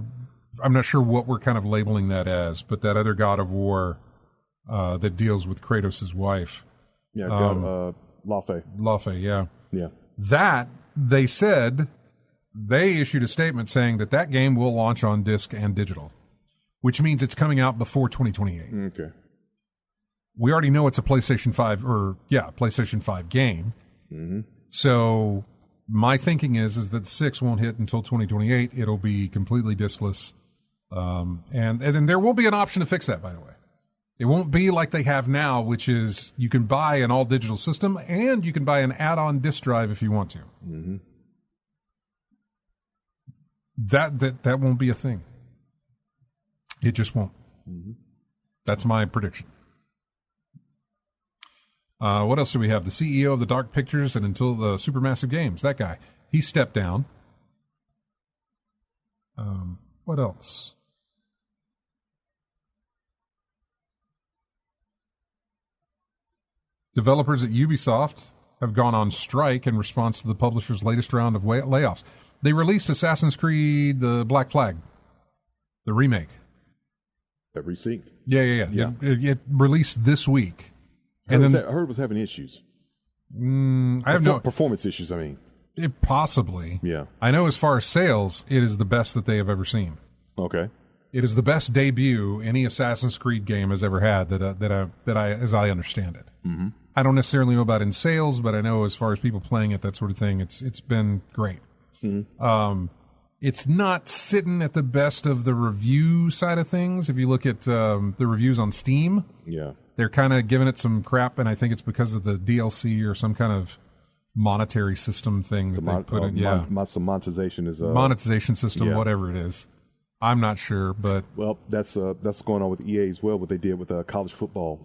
what we're kind of labeling that as, but that other God of War that deals with Kratos' wife. Yeah, Laufey. Yeah. Yeah. That, they said, they issued a statement saying that game will launch on disc and digital, which means it's coming out before 2028. Okay. We already know it's a PlayStation 5 game. Mm-hmm. So my thinking is that 6 won't hit until 2028. It'll be completely discless. And then there will be an option to fix that, by the way. It won't be like they have now, which is you can buy an all-digital system and you can buy an add-on disc drive if you want to. Mm-hmm. That won't be a thing. It just won't. Mm-hmm. That's my prediction. What else do we have? The CEO of the Dark Pictures and Until the Supermassive Games, that guy, he stepped down. What else? Developers at Ubisoft have gone on strike in response to the publisher's latest round of layoffs. They released Assassin's Creed, the Black Flag, the remake. That resynced? Yeah. It released this week. I heard it was having issues. I have no performance issues. I mean, possibly. Yeah. I know as far as sales, it is the best that they have ever seen. Okay. It is the best debut any Assassin's Creed game has ever had as I understand it. Mm-hmm. I don't necessarily know about in sales, but I know as far as people playing it, that sort of thing, it's been great. Mm-hmm. It's not sitting at the best of the review side of things. If you look at the reviews on Steam, yeah, they're kind of giving it some crap, and I think it's because of the DLC or some kind of monetary system thing that they put in. Some monetization is monetization system, whatever it is. I'm not sure, but that's going on with EA as well. What they did with college football,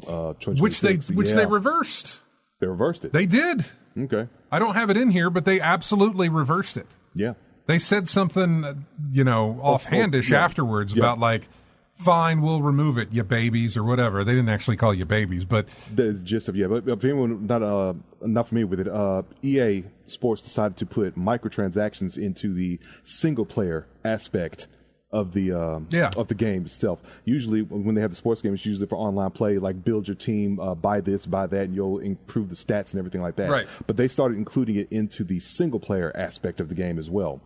which they reversed. They reversed it. They did. Okay. I don't have it in here, but they absolutely reversed it. Yeah. They said something, offhandish afterwards about like, fine, we'll remove it, you babies, or whatever. They didn't actually call you babies, but the gist of but if anyone not familiar with it, EA Sports decided to put microtransactions into the single player aspect of the game itself. Usually, when they have the sports game, it's usually for online play, like build your team, buy this, buy that, and you'll improve the stats and everything like that. Right. But they started including it into the single player aspect of the game as well,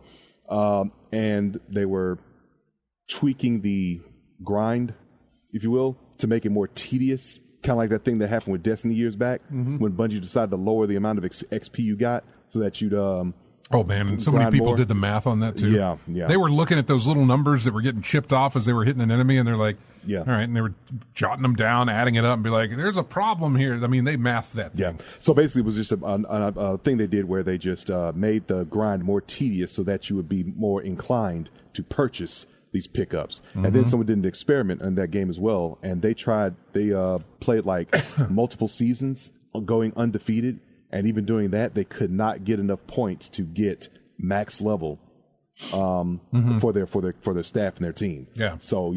and they were tweaking the grind, if you will, to make it more tedious. Kind of like that thing that happened with Destiny years back, when Bungie decided to lower the amount of XP you got so that you'd oh man, and so many people did the math on that too. Yeah. They were looking at those little numbers that were getting chipped off as they were hitting an enemy, and they're like, all right, and they were jotting them down, adding it up, and be like, there's a problem here. I mean, they mathed that thing. Yeah. So basically, it was just a thing they did where they just made the grind more tedious so that you would be more inclined to purchase these pickups. And then someone did an experiment in that game as well, and they played like multiple seasons going undefeated. And even doing that, they could not get enough points to get max level for their staff and their team. Yeah. So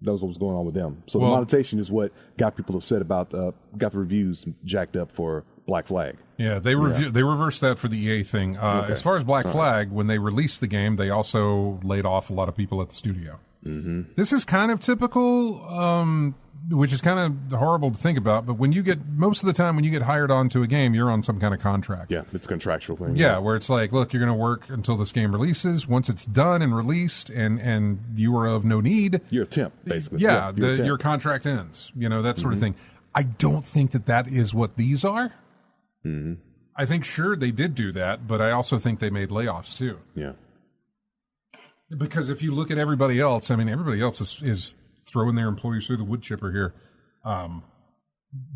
That was what was going on with them. So Well, the monetization is what got people upset about, got the reviews jacked up for Black Flag. Yeah, they reversed that for the EA thing. As far as Black Flag, when they released the game, they also laid off a lot of people at the studio. Mm-hmm. This is kind of typical, which is kind of horrible to think about. But when you get, most of the time when you get hired onto a game, you're on some kind of contract. Yeah, it's a contractual thing. Yeah, where it's like, look, you're going to work until this game releases. Once it's done and released, and you are of no need, you're a temp, basically. Yeah, your contract ends. You know, that sort of thing. I don't think that is what these are. Mm-hmm. I think, sure, they did do that, but I also think they made layoffs, too. Yeah. Because if you look at everybody else, I mean, everybody else is throwing their employees through the wood chipper here,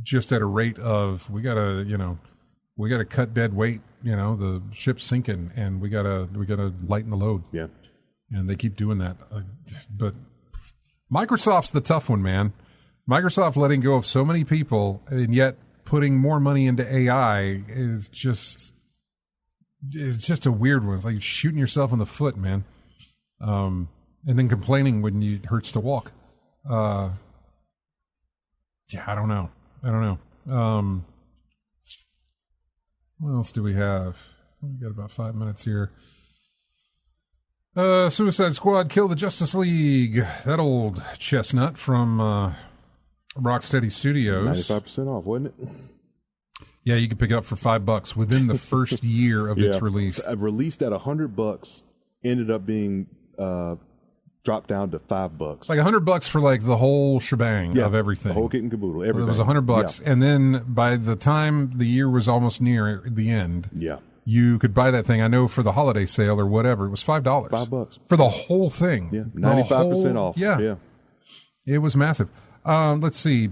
just at a rate of, we gotta cut dead weight. You know, the ship's sinking, and we gotta lighten the load. Yeah. And they keep doing that. But Microsoft's the tough one, man. Microsoft letting go of so many people, and yet putting more money into AI is just a weird one. It's like shooting yourself in the foot, man. And then complaining when it hurts to walk. Yeah, I don't know. What else do we have? We got about 5 minutes here. Suicide Squad Kill the Justice League. That old chestnut from Rocksteady Studios. 95% off, wasn't it? Yeah, you could pick it up for $5 within the first year of its release. Released at $100, ended up being dropped down to $5. Like $100 for like the whole shebang of everything. The whole kit and caboodle, everything. It was $100, and then by the time the year was almost near the end, you could buy that thing. I know for the holiday sale or whatever, it was $5. $5 for the whole thing. Yeah, 95% off. Yeah, it was massive. Let's see.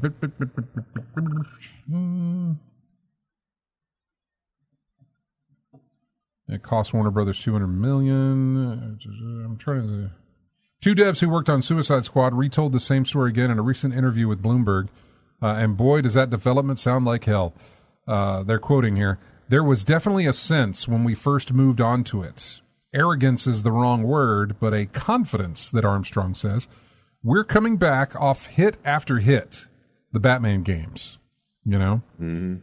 It cost Warner Brothers $200 million. I'm trying to. Two devs who worked on Suicide Squad retold the same story again in a recent interview with Bloomberg. And boy, does that development sound like hell. They're quoting here. There was definitely a sense when we first moved on to it. Arrogance is the wrong word, but a confidence, that Armstrong says. We're coming back off hit after hit, the Batman games, you know? Mm-hmm.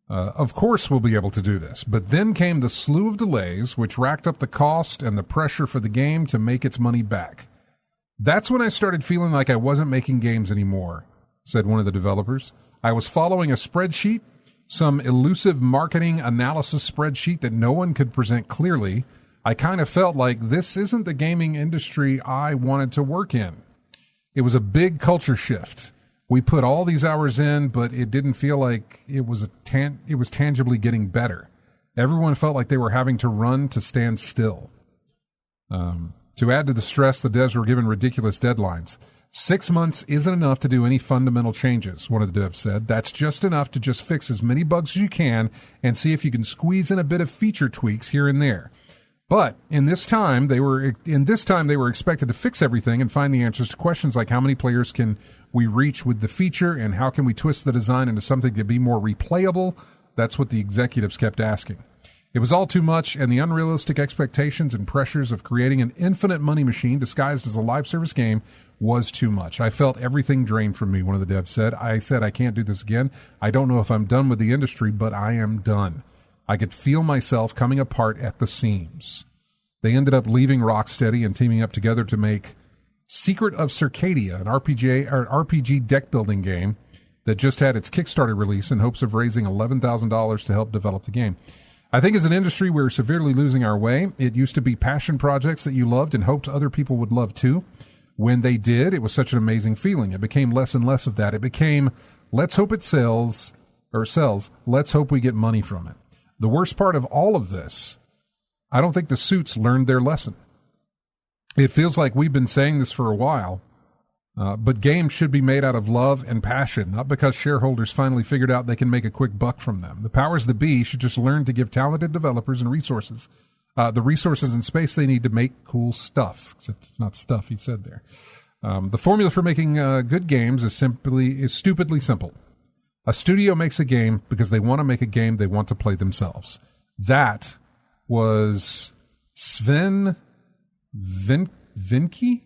Of course we'll be able to do this. But then came the slew of delays, which racked up the cost and the pressure for the game to make its money back. That's when I started feeling like I wasn't making games anymore, said one of the developers. I was following a spreadsheet, some elusive marketing analysis spreadsheet that no one could present clearly. I kind of felt like this isn't the gaming industry I wanted to work in. It was a big culture shift. We put all these hours in, but it didn't feel like it was tangibly getting better. Everyone felt like they were having to run to stand still. To add to the stress, the devs were given ridiculous deadlines. 6 months isn't enough to do any fundamental changes, one of the devs said. That's just enough to just fix as many bugs as you can and see if you can squeeze in a bit of feature tweaks here and there. But in this time, they were expected to fix everything and find the answers to questions like how many players can we reach with the feature and how can we twist the design into something to be more replayable. That's what the executives kept asking. It was all too much, and the unrealistic expectations and pressures of creating an infinite money machine disguised as a live service game was too much. I felt everything drained from me, one of the devs said. I said, I can't do this again. I don't know if I'm done with the industry, but I am done. I could feel myself coming apart at the seams. They ended up leaving Rocksteady and teaming up together to make Secret of Circadia, an RPG deck-building game that just had its Kickstarter release in hopes of raising $11,000 to help develop the game. I think as an industry, we're severely losing our way. It used to be passion projects that you loved and hoped other people would love too. When they did, it was such an amazing feeling. It became less and less of that. It became, let's hope it sells. Let's hope we get money from it. The worst part of all of this, I don't think the suits learned their lesson. It feels like we've been saying this for a while, but games should be made out of love and passion, not because shareholders finally figured out they can make a quick buck from them. The powers that be should just learn to give talented developers and resources, the resources and space they need to make cool stuff. Except it's not stuff, he said there. The formula for making good games is stupidly simple. A studio makes a game because they want to make a game they want to play themselves. That was Sven Vinke?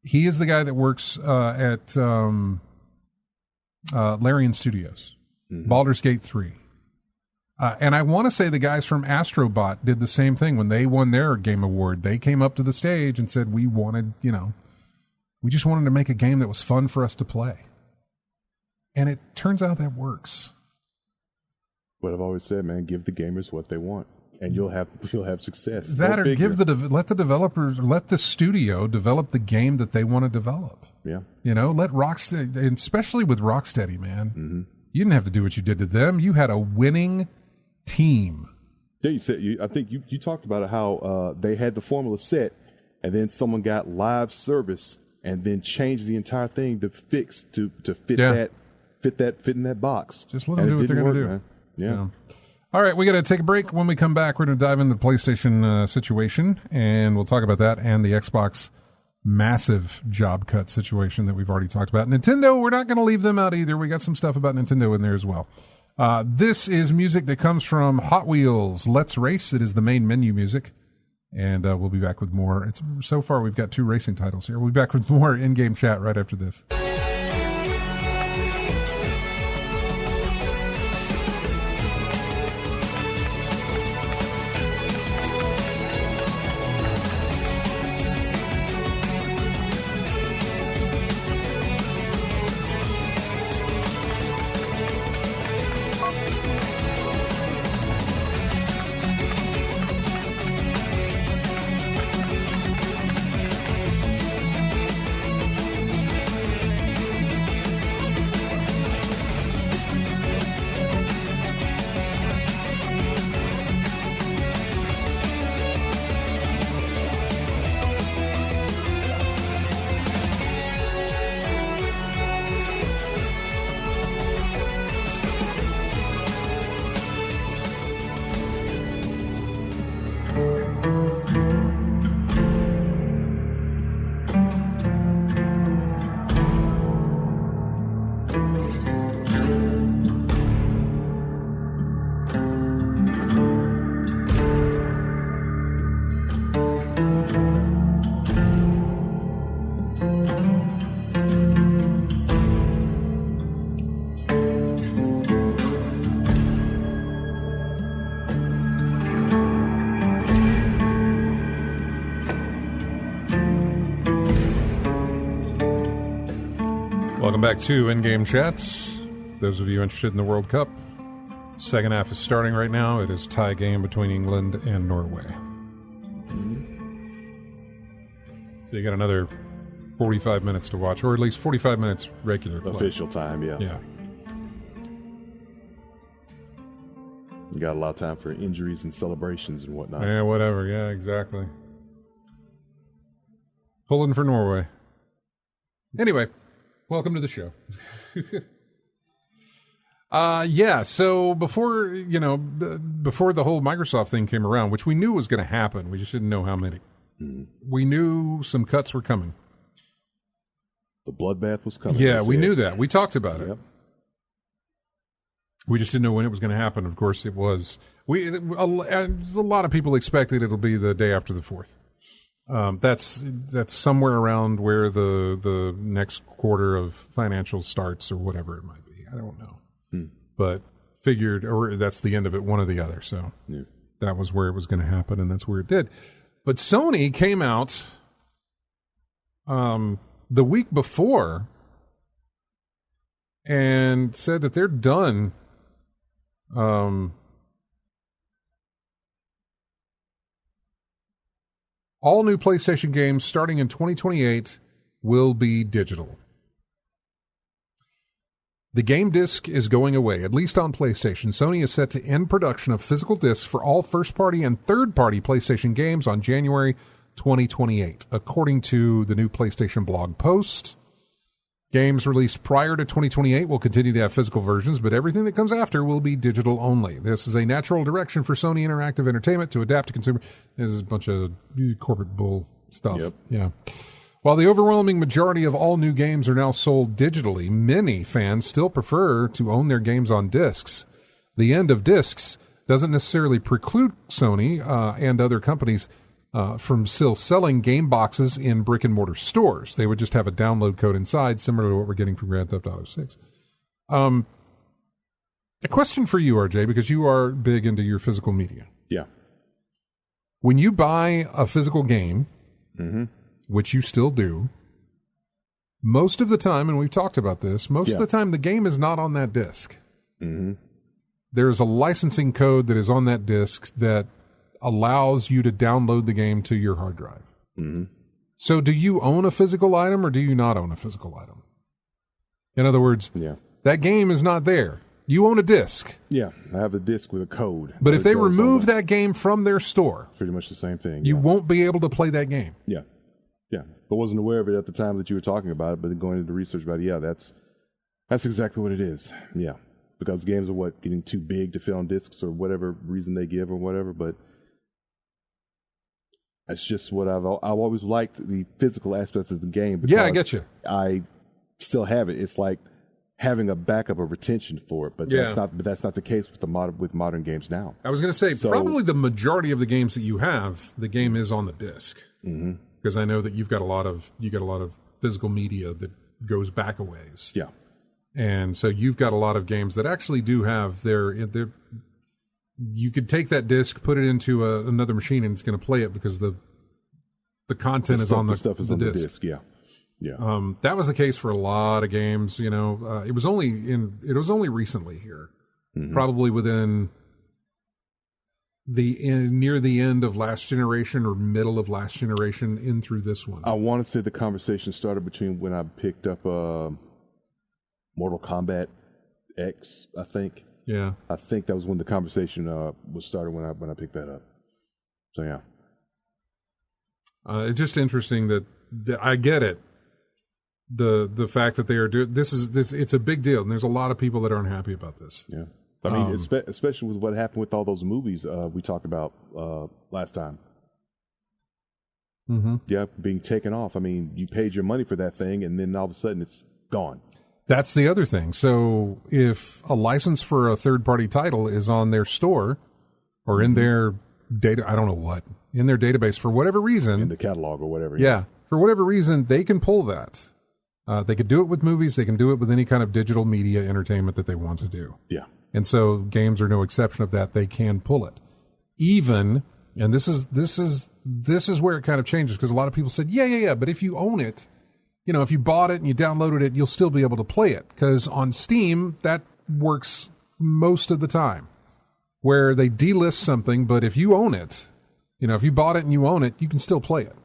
He is the guy that works at Larian Studios, Baldur's Gate 3. And I want to say the guys from Astrobot did the same thing when they won their game award. They came up to the stage and said, we just wanted to make a game that was fun for us to play. And it turns out that works. What I've always said, man, give the gamers what they want, and you'll have success. That or let the developers, let the studio develop the game that they want to develop. Yeah. Let Rocksteady, especially with Rocksteady, man, you didn't have to do what you did to them. You had a winning team. Yeah, I think you talked about it, how they had the formula set, and then someone got live service and then changed the entire thing to fit in that box. Just let them do what they're going to do. Man. Yeah. All right, we got to take a break. When we come back, we're going to dive into the PlayStation situation, and we'll talk about that and the Xbox massive job cut situation that we've already talked about. Nintendo, we're not going to leave them out either. We got some stuff about Nintendo in there as well. This is music that comes from Hot Wheels Let's Race. It is the main menu music, and we'll be back with more. So far, we've got 2 racing titles here. We'll be back with more in-game chat right after this. Welcome back to In-Game Chats. Those of you interested in the World Cup, second half is starting right now. It is tie game between England and Norway. So you got another 45 minutes to watch, or at least 45 minutes regular play. Official time, yeah. Yeah. You got a lot of time for injuries and celebrations and whatnot. Yeah, whatever. Yeah, exactly. Pulling for Norway. Anyway, welcome to the show. So before the whole Microsoft thing came around, which we knew was going to happen, we just didn't know how many. We knew some cuts were coming. The bloodbath was coming. Yeah, we knew that. We talked about it. Yep. We just didn't know when it was going to happen. Of course, it was. A lot of people expected it'll be the day after the 4th. That's somewhere around where the next quarter of financials starts, or whatever it might be. I don't know, but figured, or that's the end of it, one or the other. So that was where it was going to happen, and that's where it did. But Sony came out the week before and said that they're done. All new PlayStation games starting in 2028 will be digital. The game disc is going away, at least on PlayStation. Sony is set to end production of physical discs for all first-party and third-party PlayStation games on January 2028, according to the new PlayStation blog post. Games released prior to 2028 will continue to have physical versions, but everything that comes after will be digital only. This is a natural direction for Sony Interactive Entertainment to adapt to consumer. This is a bunch of corporate bull stuff. Yep. Yeah. While the overwhelming majority of all new games are now sold digitally, many fans still prefer to own their games on discs. The end of discs doesn't necessarily preclude Sony and other companies from still selling game boxes in brick and mortar stores. They would just have a download code inside, similar to what we're getting from Grand Theft Auto 6. A question for you, RJ, because you are big into your physical media. Yeah. When you buy a physical game, which you still do, most of the time, and we've talked about this, most of the time the game is not on that disc. There is a licensing code that is on that disc that allows you to download the game to your hard drive. So do you own a physical item or do you not own a physical item? In other words, that game is not there. You own a disc. Yeah, I have a disc with a code. But if they remove that game from their store, pretty much the same thing. You won't be able to play that game. Yeah. I wasn't aware of it at the time that you were talking about it, but going into research about it, that's exactly what it is. Yeah, because games are getting too big to fit on discs or whatever reason they give or whatever. But that's just what I've always liked, the physical aspects of the game. Because I get you. I still have it. It's like having a backup of retention for it, but that's not the case with modern games now. I was going to say probably the majority of the games that you have, the game is on the disc, because I know that you've got a lot of physical media that goes back a ways. Yeah, and so you've got a lot of games that actually do have their. You could take that disc, put it into another machine, and it's going to play it because the content is on the stuff is on the disc. Yeah. That was the case for a lot of games. You know, it was only recently here, probably within near the end of last generation or middle of last generation in through this one. I want to say the conversation started between when I picked up Mortal Kombat X, I think. Yeah, I think that was when the conversation was started when I picked that up. So yeah, it's just interesting that I get it. The fact that they are doing this it's a big deal, and there's a lot of people that aren't happy about this. Yeah, I mean, especially with what happened with all those movies we talked about last time. Yeah, being taken off. I mean, you paid your money for that thing, and then all of a sudden it's gone. That's the other thing. So if a license for a third-party title is on their store or in their data, I don't know what, in their database for whatever reason, in the catalog or whatever. Yeah, for whatever reason, they can pull that. They could do it with movies. They can do it with any kind of digital media entertainment that they want to do. Yeah. And so games are no exception of that. They can pull it. Even, and this is where it kind of changes, because a lot of people said, yeah, but if you own it, if you bought it and you downloaded it, you'll still be able to play it. Because on Steam, that works most of the time, where they delist something, but if you own it, if you bought it and you own it, you can still play it.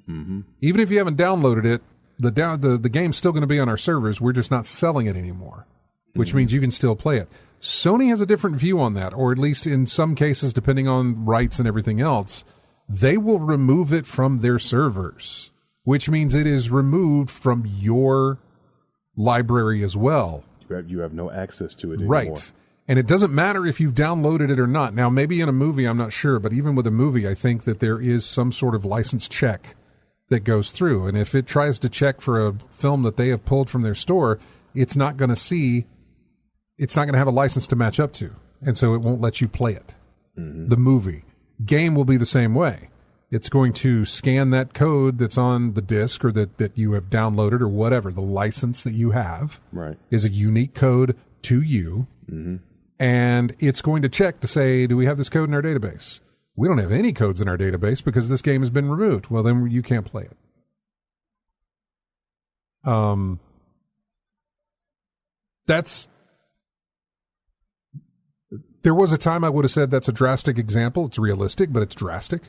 Even if you haven't downloaded it, the game's still going to be on our servers. We're just not selling it anymore, which means you can still play it. Sony has a different view on that, or at least in some cases, depending on rights and everything else, they will remove it from their servers, which means it is removed from your library as well. You have no access to it anymore. Right. And it doesn't matter if you've downloaded it or not. Now, maybe in a movie, I'm not sure, but even with a movie, I think that there is some sort of license check that goes through. And if it tries to check for a film that they have pulled from their store, it's not going to have a license to match up to. And so it won't let you play it. The movie. Game will be the same way. It's going to scan that code that's on the disc or that you have downloaded or whatever. The license that you have is a unique code to you. And it's going to check to say, do we have this code in our database? We don't have any codes in our database because this game has been removed. Well, then you can't play it. There was a time I would have said that's a drastic example. It's realistic, but it's drastic.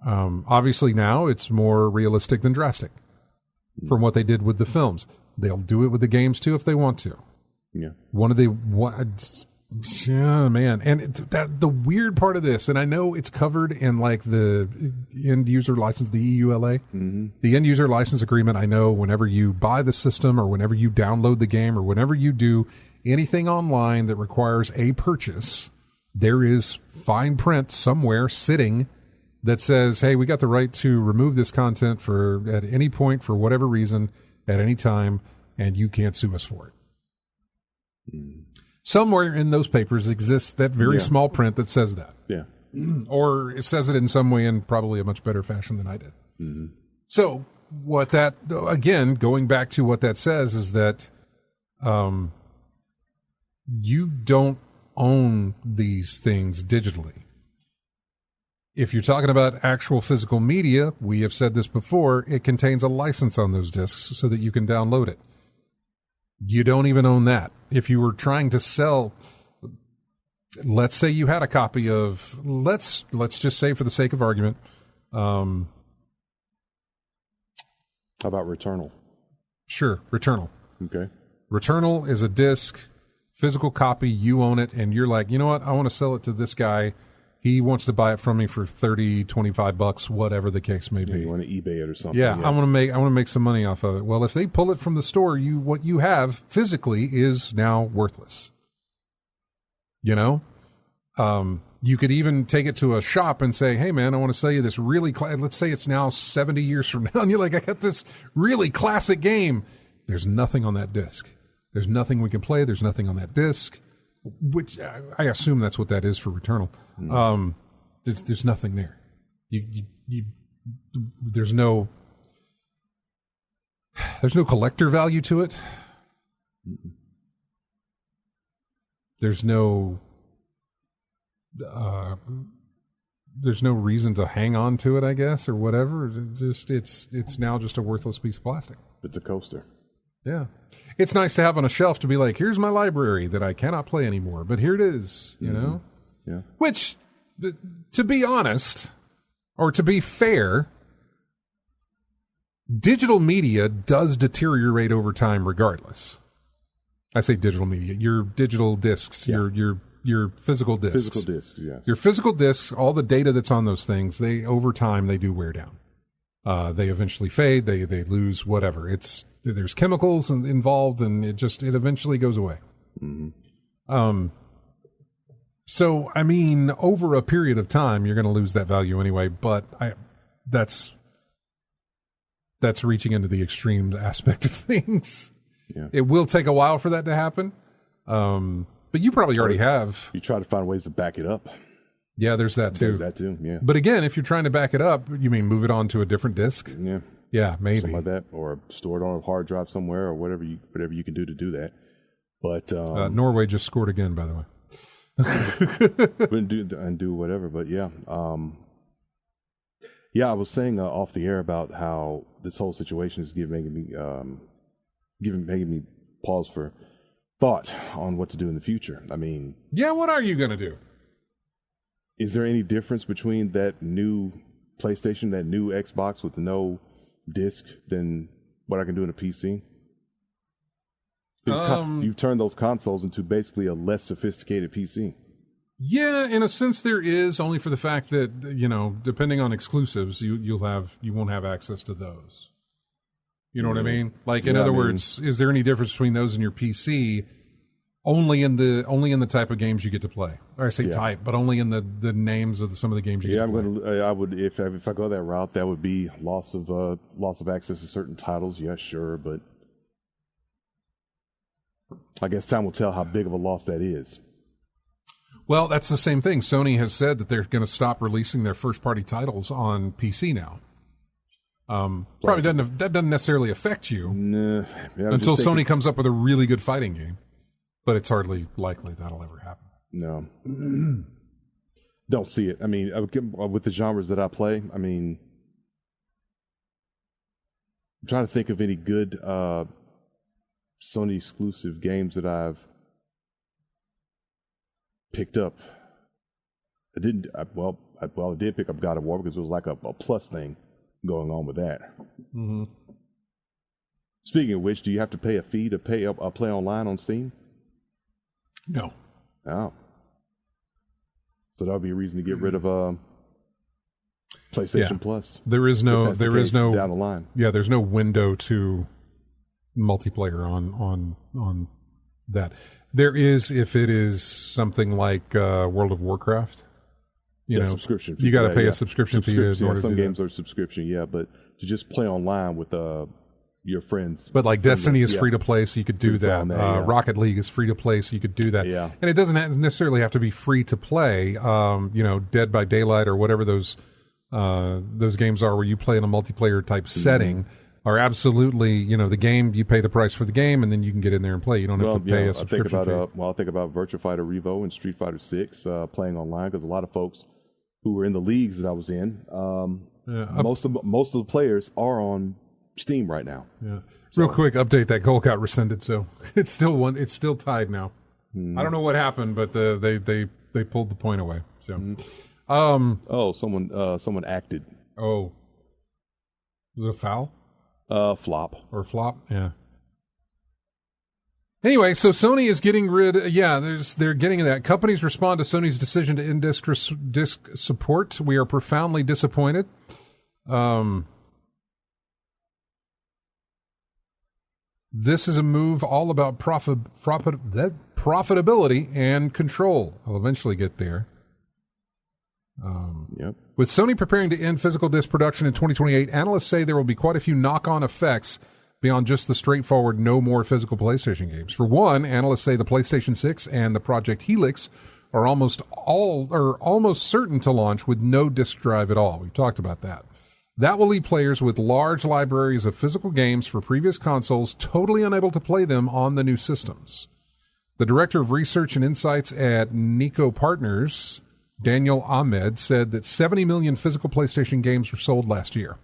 Obviously now it's more realistic than drastic from what they did with the films. They'll do it with the games too if they want to. Yeah. Man. And the weird part of this, and I know it's covered in like the end user license, the EULA, the end user license agreement. I know whenever you buy the system or whenever you download the game or whenever you do anything online that requires a purchase, there is fine print somewhere sitting that says, hey, we got the right to remove this content at any point for whatever reason at any time, and you can't sue us for it. Somewhere in those papers exists that very small print that says that. Yeah. or it says it in some way in probably a much better fashion than I did. Mm-hmm. So what that, again, going back to what that says is that you don't own these things digitally. If you're talking about actual physical media, we have said this before, it contains a license on those discs so that you can download it. You don't even own that. If you were trying to sell, let's say you had a copy of, let's just say for the sake of argument, how about Returnal? Sure, Returnal. Okay. Returnal is a disc, physical copy, you own it, and you're like, you know what, I want to sell it to this guy. He wants to buy it from me for $30, $25, whatever the case may be. You want to eBay it or something. Yeah, I want to make some money off of it. Well, if they pull it from the store, what you have physically is now worthless. You know? You could even take it to a shop and say, hey man, I want to sell you this really, let's say it's now 70 years from now, and you're like, I got this really classic game. There's nothing on that disc. There's nothing we can play. There's nothing on that disc, which I assume that's what that is for Returnal. There's nothing there. There's no collector value to it. There's no reason to hang on to it, I guess, or whatever. It's now just a worthless piece of plastic. It's a coaster. Yeah. It's nice to have on a shelf to be like, here's my library that I cannot play anymore, but here it is, you know? Yeah. Which, to be honest, or to be fair, digital media does deteriorate over time regardless. I say digital media, your digital discs, your physical discs. Physical discs, yes. Your physical discs, all the data that's on those things, over time they do wear down. They eventually fade, they lose whatever. There's chemicals involved, and it eventually goes away. Mm-hmm. So, I mean, over a period of time, you're going to lose that value anyway, but that's reaching into the extreme aspect of things. Yeah. It will take a while for that to happen, but you probably already have. You try to find ways to back it up. Yeah, there's that too. There's that too, yeah. But again, if you're trying to back it up, you mean move it on to a different disc? Yeah. Yeah, maybe. Something like that, or store it on a hard drive somewhere, or whatever you can do to do that. But Norway just scored again, by the way. do whatever, but yeah. I was saying off the air about how this whole situation is making me pause for thought on what to do in the future. I mean, yeah, what are you going to do? Is there any difference between that new PlayStation, that new Xbox with no disc, than what I can do in a PC? You've turned those consoles into basically a less sophisticated PC. Yeah, in a sense there is, only for the fact that, you know, depending on exclusives, you won't have access to those. You know what I mean? Like, in other words, is there any difference between those and your PC? Only in the type of games you get to play. Or I say type, but only in the names of some of the games you get to play. I would, if I go that route, that would be loss of access to certain titles. Yeah, sure, but I guess time will tell how big of a loss that is. Well, that's the same thing. Sony has said that they're going to stop releasing their first-party titles on PC now. Probably that doesn't necessarily affect you until Sony comes up with a really good fighting game. But it's hardly likely that'll ever happen. No. Don't see it. I mean, with the genres that I play, I mean, I'm trying to think of any good Sony exclusive games that I've picked up. I did pick up God of War because it was like a plus thing going on with that. Mm-hmm. Speaking of which, do you have to pay a fee to play online on Steam? No. Oh. So that would be a reason to get rid of PlayStation Plus. There is no down the line. Yeah, there's no window to multiplayer on that. There is if it is something like World of Warcraft. You know, subscription fee. You got to pay a subscription fee. Some games are subscription, but to just play online with your friends. But like Destiny is free to play, so you could do that. Rocket League is free to play, so you could do that. Yeah. And it doesn't necessarily have to be free to play. Dead by Daylight or whatever those games are where you play in a multiplayer type setting are absolutely, the game, you pay the price for the game and then you can get in there and play. You don't have to pay a subscription fee. I think about Virtua Fighter Revo and Street Fighter 6 playing online, because a lot of folks who were in the leagues that I was in, most of the players are on Steam right now. Yeah. Real quick update: that goal got rescinded, so it's still tied now. I don't know what happened, but they pulled the point away. So, someone acted. Oh, was it a foul? Flop. Or flop? Yeah. Anyway, so Sony is getting rid. They're getting that. Companies respond to Sony's decision to end disc support. We are profoundly disappointed. This is a move all about profitability and control. I'll eventually get there. With Sony preparing to end physical disc production in 2028, analysts say there will be quite a few knock-on effects beyond just the straightforward no more physical PlayStation games. For one, analysts say the PlayStation 6 and the Project Helix are almost certain to launch with no disc drive at all. We've talked about that. That will leave players with large libraries of physical games for previous consoles totally unable to play them on the new systems. The director of research and insights at Nico Partners, Daniel Ahmed, said that 70 million physical PlayStation games were sold last year.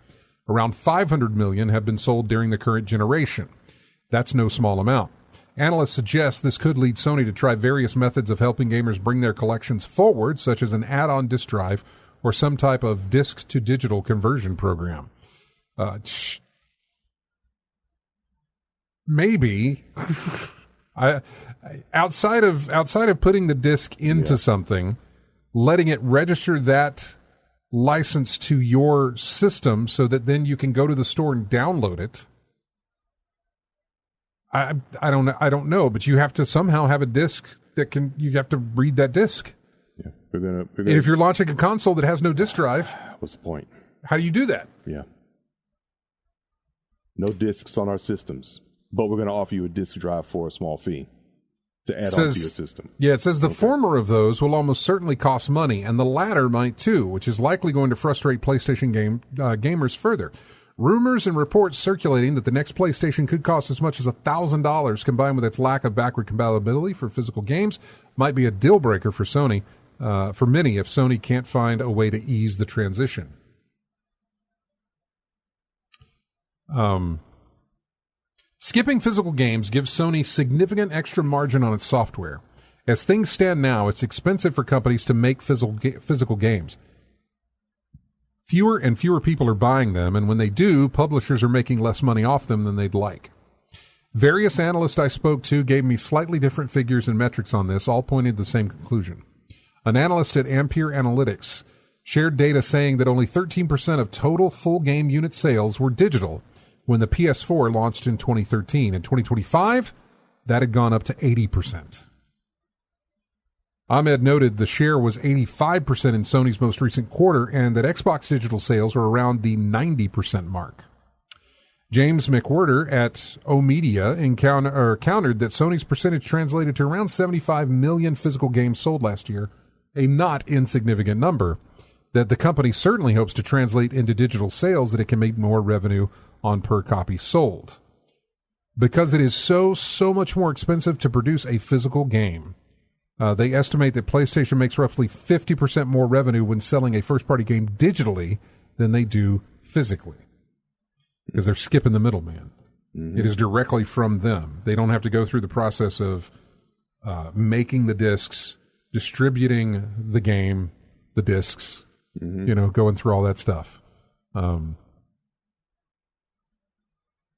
Around 500 million have been sold during the current generation. That's no small amount. Analysts suggest this could lead Sony to try various methods of helping gamers bring their collections forward, such as an add-on disc drive or some type of disc-to-digital conversion program. Maybe. Outside of putting the disc into something, letting it register that license to your system so that then you can go to the store and download it. I don't know, but you have to somehow have a disc you have to read that disc. Yeah, we're gonna and if you're launching a console that has no disc drive, what's the point? How do you do that? Yeah. No discs on our systems, but we're going to offer you a disc drive for a small fee to add on to your system. Yeah, it says the former of those will almost certainly cost money, and the latter might too, which is likely going to frustrate PlayStation gamers further. Rumors and reports circulating that the next PlayStation could cost as much as $1,000, combined with its lack of backward compatibility for physical games, might be a deal breaker for Sony, for many, if Sony can't find a way to ease the transition. Skipping physical games gives Sony significant extra margin on its software. As things stand now, it's expensive for companies to make physical games. Fewer and fewer people are buying them, and when they do, publishers are making less money off them than they'd like. Various analysts I spoke to gave me slightly different figures and metrics on this, all pointed to the same conclusion. An analyst at Ampere Analytics shared data saying that only 13% of total full game unit sales were digital when the PS4 launched in 2013. In 2025, that had gone up to 80%. Ahmed noted the share was 85% in Sony's most recent quarter and that Xbox digital sales were around the 90% mark. James McWhirter at O-Media countered that Sony's percentage translated to around 75 million physical games sold last year, a not insignificant number, that the company certainly hopes to translate into digital sales that it can make more revenue on per copy sold. Because it is so much more expensive to produce a physical game, they estimate that PlayStation makes roughly 50% more revenue when selling a first-party game digitally than they do physically. Because they're skipping the middleman. Mm-hmm. It is directly from them. They don't have to go through the process of making the discs, distributing the game, the discs, going through all that stuff.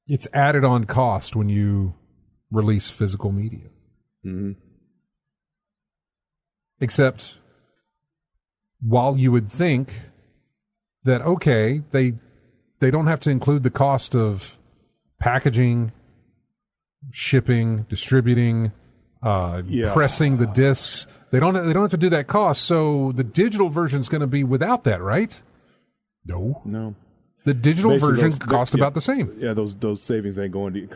It's added on cost when you release physical media. Mm-hmm. Except, while you would think that, okay, they don't have to include the cost of packaging, shipping, distributing, pressing the discs. They don't have to do that cost, so the digital version is going to be without that, right? No. The digital Basically, version cost about the same. Yeah, those savings ain't going to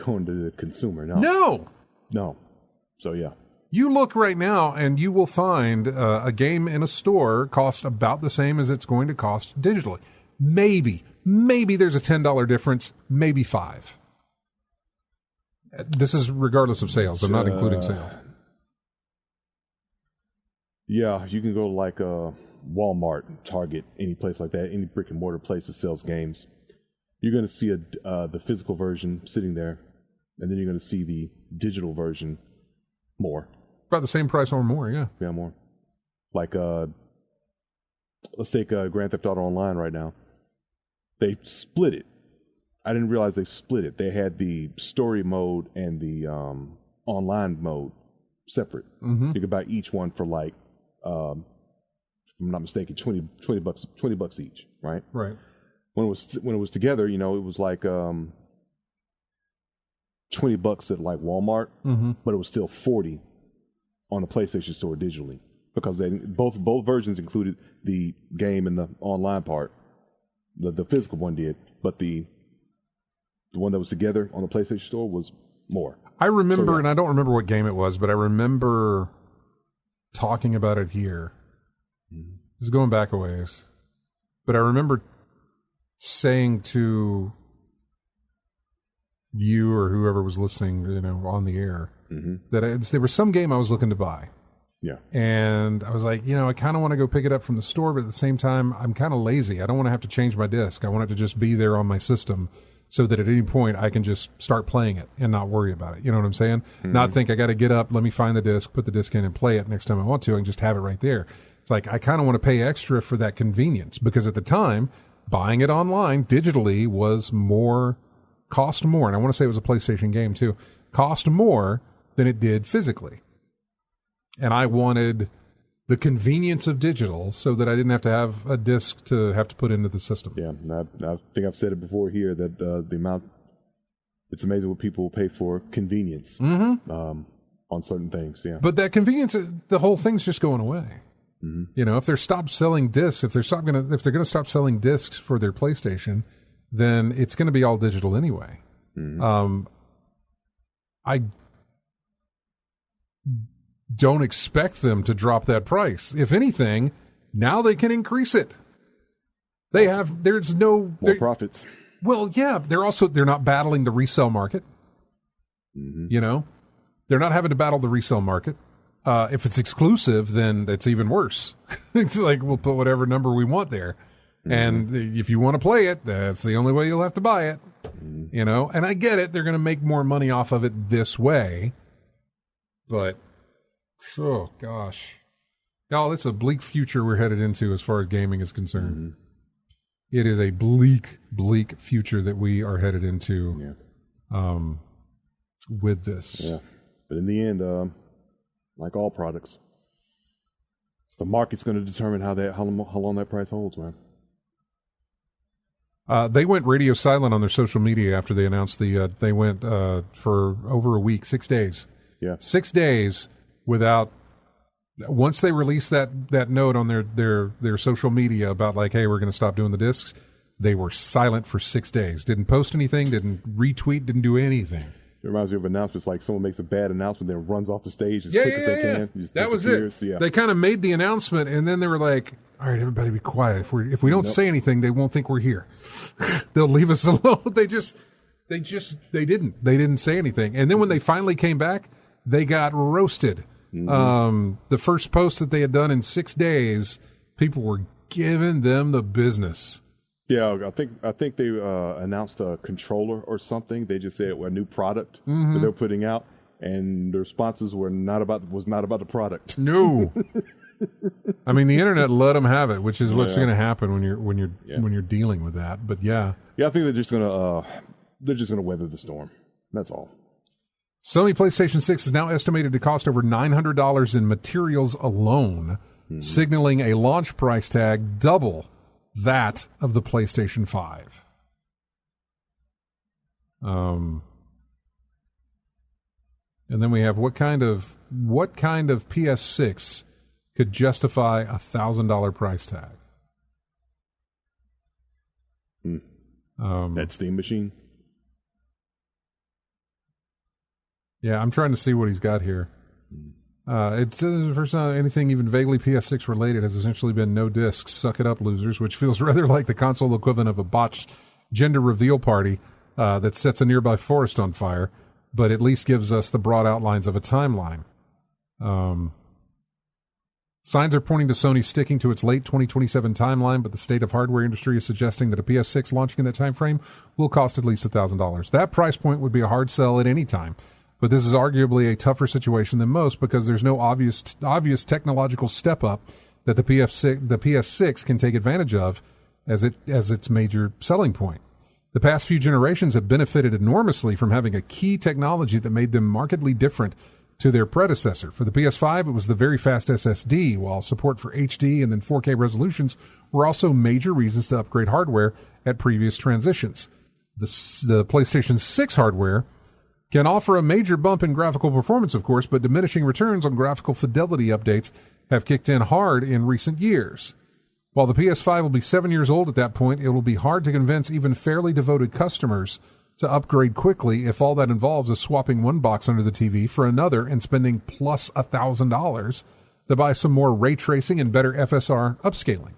the consumer. No. So yeah. You look right now, and you will find a game in a store costs about the same as it's going to cost digitally. Maybe there's a $10 difference, maybe $5. This is regardless of sales. I'm not including sales. Yeah, you can go to like Walmart, Target, any place like that, any brick and mortar place that sells games. You're going to see the physical version sitting there, and then you're going to see the digital version more. About the same price or more, yeah. Yeah, more. Like, let's take Grand Theft Auto Online right now. They split it. I didn't realize they split it. They had the story mode and the online mode separate. Mm-hmm. You could buy each one for like, if I'm not mistaken, $20 each, right? Right. When it was together, it was like $20 at like Walmart, but it was still $40 on the PlayStation Store digitally, because they both versions included the game and the online part. The physical one did, but the one that was together on the PlayStation Store was more. I remember, and I don't remember what game it was, but I remember talking about it here. This is going back a ways, but I remember saying to you or whoever was listening, on the air, that there was some game I was looking to buy. Yeah. And I was like, I kind of want to go pick it up from the store, but at the same time, I'm kind of lazy. I don't want to have to change my disc. I want it to just be there on my system so that at any point I can just start playing it and not worry about it. You know what I'm saying? Not think I got to get up, let me find the disc, put the disc in and play it next time I want to, and just have it right there. It's like, I kind of want to pay extra for that convenience, because at the time, buying it online digitally cost more, and I want to say it was a PlayStation game too, cost more than it did physically. And I wanted the convenience of digital so that I didn't have to have a disc to have to put into the system. Yeah, I think I've said it before here that the amount, it's amazing what people will pay for convenience on certain things. Yeah, but that convenience, the whole thing's just going away. If they're stopped selling discs, if they're going to stop selling discs for their PlayStation, then it's going to be all digital anyway. I don't expect them to drop that price. If anything, now they can increase it. There's no more profits. Well, yeah, they're not battling the resale market. They're not having to battle the resale market. If it's exclusive, then it's even worse. It's like, we'll put whatever number we want there. And if you want to play it, that's the only way you'll have to buy it. And I get it. They're going to make more money off of it this way. But, oh gosh. Y'all, it's a bleak future we're headed into as far as gaming is concerned. It is a bleak future that we are headed into with this. Yeah. But in the end, like all products, the market's going to determine how long that price holds, man. They went radio silent on their social media after they announced they went for over a week, 6 days. Yeah. 6 days without, once they released that note on their social media about like, hey, we're going to stop doing the discs, they were silent for 6 days. Didn't post anything, didn't retweet, didn't do anything. It reminds me of announcements like someone makes a bad announcement, then runs off the stage as quick as they can. Just that was it. Yeah. They kind of made the announcement, and then they were like, all right, everybody be quiet. If we don't say anything, they won't think we're here. They'll leave us alone. They didn't say anything. And then when they finally came back, they got roasted. The first post that they had done in 6 days, people were giving them the business. Yeah, I think they announced a controller or something. They just said a new product that they're putting out, and the responses was not about the product. No, I mean the internet let them have it, which is what's going to happen when you're dealing with that. But yeah, I think they're just gonna weather the storm. That's all. Sony PlayStation 6 is now estimated to cost over $900 in materials alone, signaling a launch price tag double that of the PlayStation 5. And then we have what kind of PS6 could justify $1,000 price tag? That Steam machine. Yeah, I'm trying to see what he's got here. It says the first time anything even vaguely PS6 related has essentially been no discs. Suck it up, losers, which feels rather like the console equivalent of a botched gender reveal party that sets a nearby forest on fire, but at least gives us the broad outlines of a timeline. Signs are pointing to Sony sticking to its late 2027 timeline, but the state of hardware industry is suggesting that a PS6 launching in that time frame will cost at least $1,000. That price point would be a hard sell at any time, but this is arguably a tougher situation than most because there's no obvious technological step up that the PS6 can take advantage of as its major selling point. The past few generations have benefited enormously from having a key technology that made them markedly different to their predecessor. For the PS5, it was the very fast SSD, while support for HD and then 4K resolutions were also major reasons to upgrade hardware at previous transitions. The PlayStation 6 hardware can offer a major bump in graphical performance, of course, but diminishing returns on graphical fidelity updates have kicked in hard in recent years. While the PS5 will be 7 years old at that point, it will be hard to convince even fairly devoted customers to upgrade quickly if all that involves is swapping one box under the TV for another and spending plus $1,000 to buy some more ray tracing and better FSR upscaling.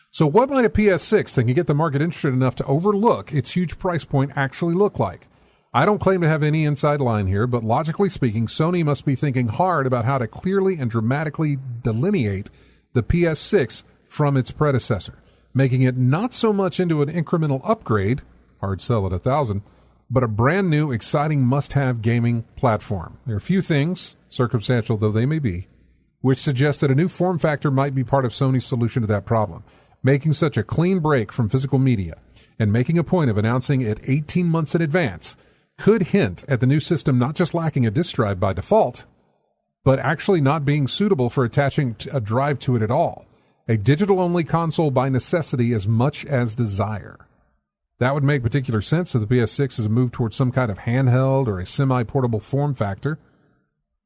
So what might a PS6 that can get the market interested enough to overlook its huge price point actually look like? I don't claim to have any inside line here, but logically speaking, Sony must be thinking hard about how to clearly and dramatically delineate the PS6 from its predecessor, making it not so much into an incremental upgrade, hard sell at $1,000, but a brand new, exciting must-have gaming platform. There are a few things, circumstantial though they may be, which suggest that a new form factor might be part of Sony's solution to that problem. Making such a clean break from physical media and making a point of announcing it 18 months in advance could hint at the new system not just lacking a disk drive by default, but actually not being suitable for attaching a drive to it at all. A digital-only console by necessity as much as desire. That would make particular sense if the PS6 is a move towards some kind of handheld or a semi-portable form factor.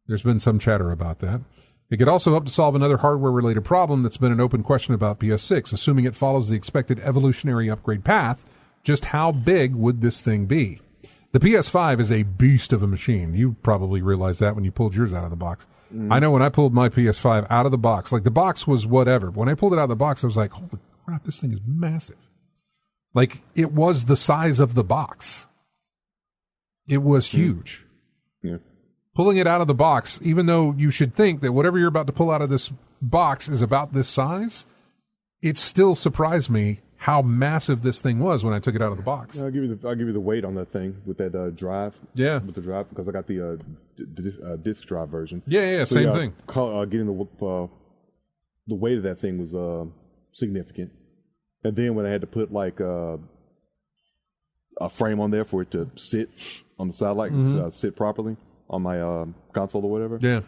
There's been some chatter about that. It could also help to solve another hardware-related problem that's been an open question about PS6, assuming it follows the expected evolutionary upgrade path. Just how big would this thing be? The PS5 is a beast of a machine. You probably realized that when you pulled yours out of the box. I know when I pulled my PS5 out of the box, like the box was whatever. When I pulled it out of the box, I was like, holy crap, this thing is massive. Like, it was the size of the box. It was huge. Yeah. Pulling it out of the box, even though you should think that whatever you're about to pull out of this box is about this size, it still surprised me how massive this thing was when I took it out of the box. I'll give you the weight on that thing with that drive. Yeah, with the drive, because I got the disc drive version. Yeah, so same thing. Getting the weight of that thing was significant, and then when I had to put like a frame on there for it to sit on the side, like sit properly on my console or whatever. Yeah.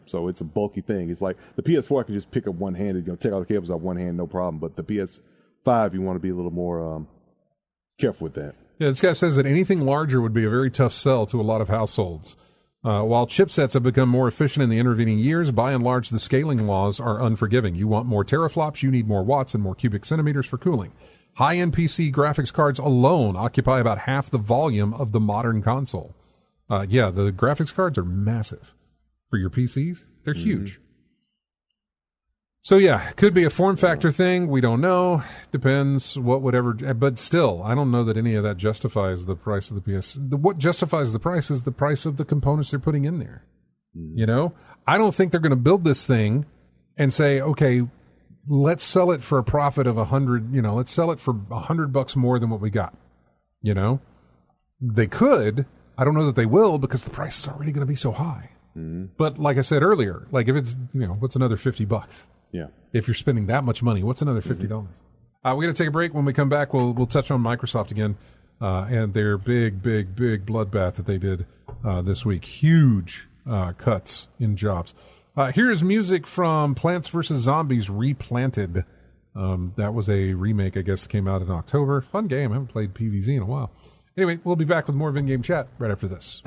So it's a bulky thing. It's like the PS4 I can just pick up one handed, take all the cables out one hand, no problem. But the PS5, you want to be a little more careful with that. Yeah, this guy says that anything larger would be a very tough sell to a lot of households. While chipsets have become more efficient in the intervening years, by and large, the scaling laws are unforgiving. You want more teraflops, you need more watts and more cubic centimeters for cooling. High-end PC graphics cards alone occupy about half the volume of the modern console. The graphics cards are massive. For your PCs, they're huge. So yeah, could be a form factor thing. We don't know. Depends whatever. But still, I don't know that any of that justifies the price of the PS. What justifies the price is the price of the components they're putting in there. You know, I don't think they're going to build this thing and say, okay, let's sell it for a profit of 100. You know, let's sell it for $100 more than what we got. You know, they could. I don't know that they will because the price is already going to be so high. But like I said earlier, like if it's, what's another $50? Yeah. If you're spending that much money, what's another $50? We're going to take a break. When we come back, we'll touch on Microsoft again and their big bloodbath that they did this week. Huge cuts in jobs. Here's music from Plants vs. Zombies Replanted. That was a remake, I guess, that came out in October. Fun game. I haven't played PvZ in a while. Anyway, we'll be back with more of In-Game Chat right after this.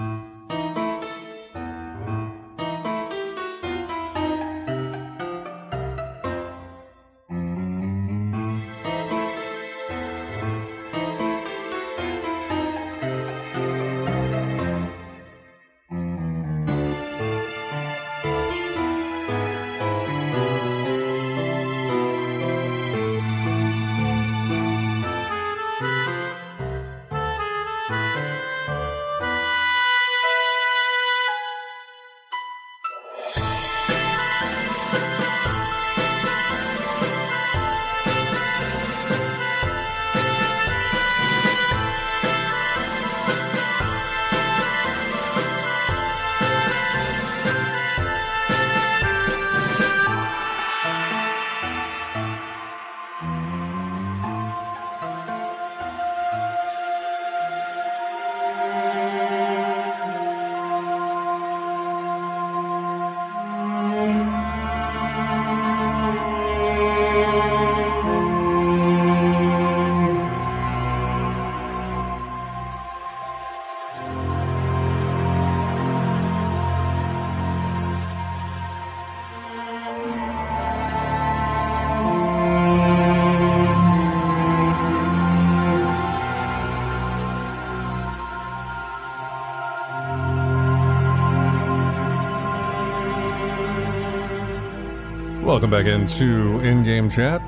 Welcome back into in-game chat.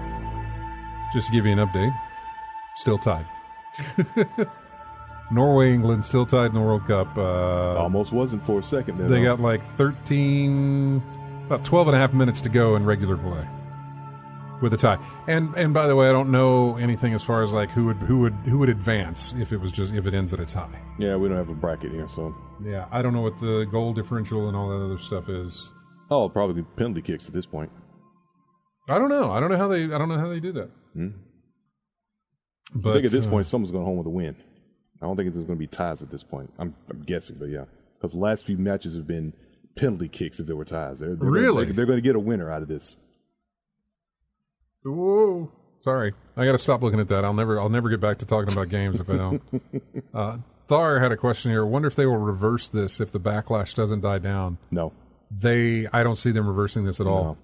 Just to give you an update, still tied. Norway, England, still tied in the World Cup. Almost wasn't for a second there. They got like 12 and a half minutes to go in regular play with a tie. And by the way, I don't know anything as far as like who would advance if it ends at a tie. Yeah, we don't have a bracket here, so yeah, I don't know what the goal differential and all that other stuff is. Oh, probably penalty kicks at this point. I don't know. I don't know how they do that. But I think at this point, someone's going home with a win. I don't think there's going to be ties at this point. I'm guessing, but yeah, because the last few matches have been penalty kicks. If there were ties, they're really they're going to get a winner out of this. Whoa! Sorry, I got to stop looking at that. I'll never get back to talking about games if I don't. Thar had a question here. I wonder if they will reverse this if the backlash doesn't die down. No, I don't see them reversing this at all. No.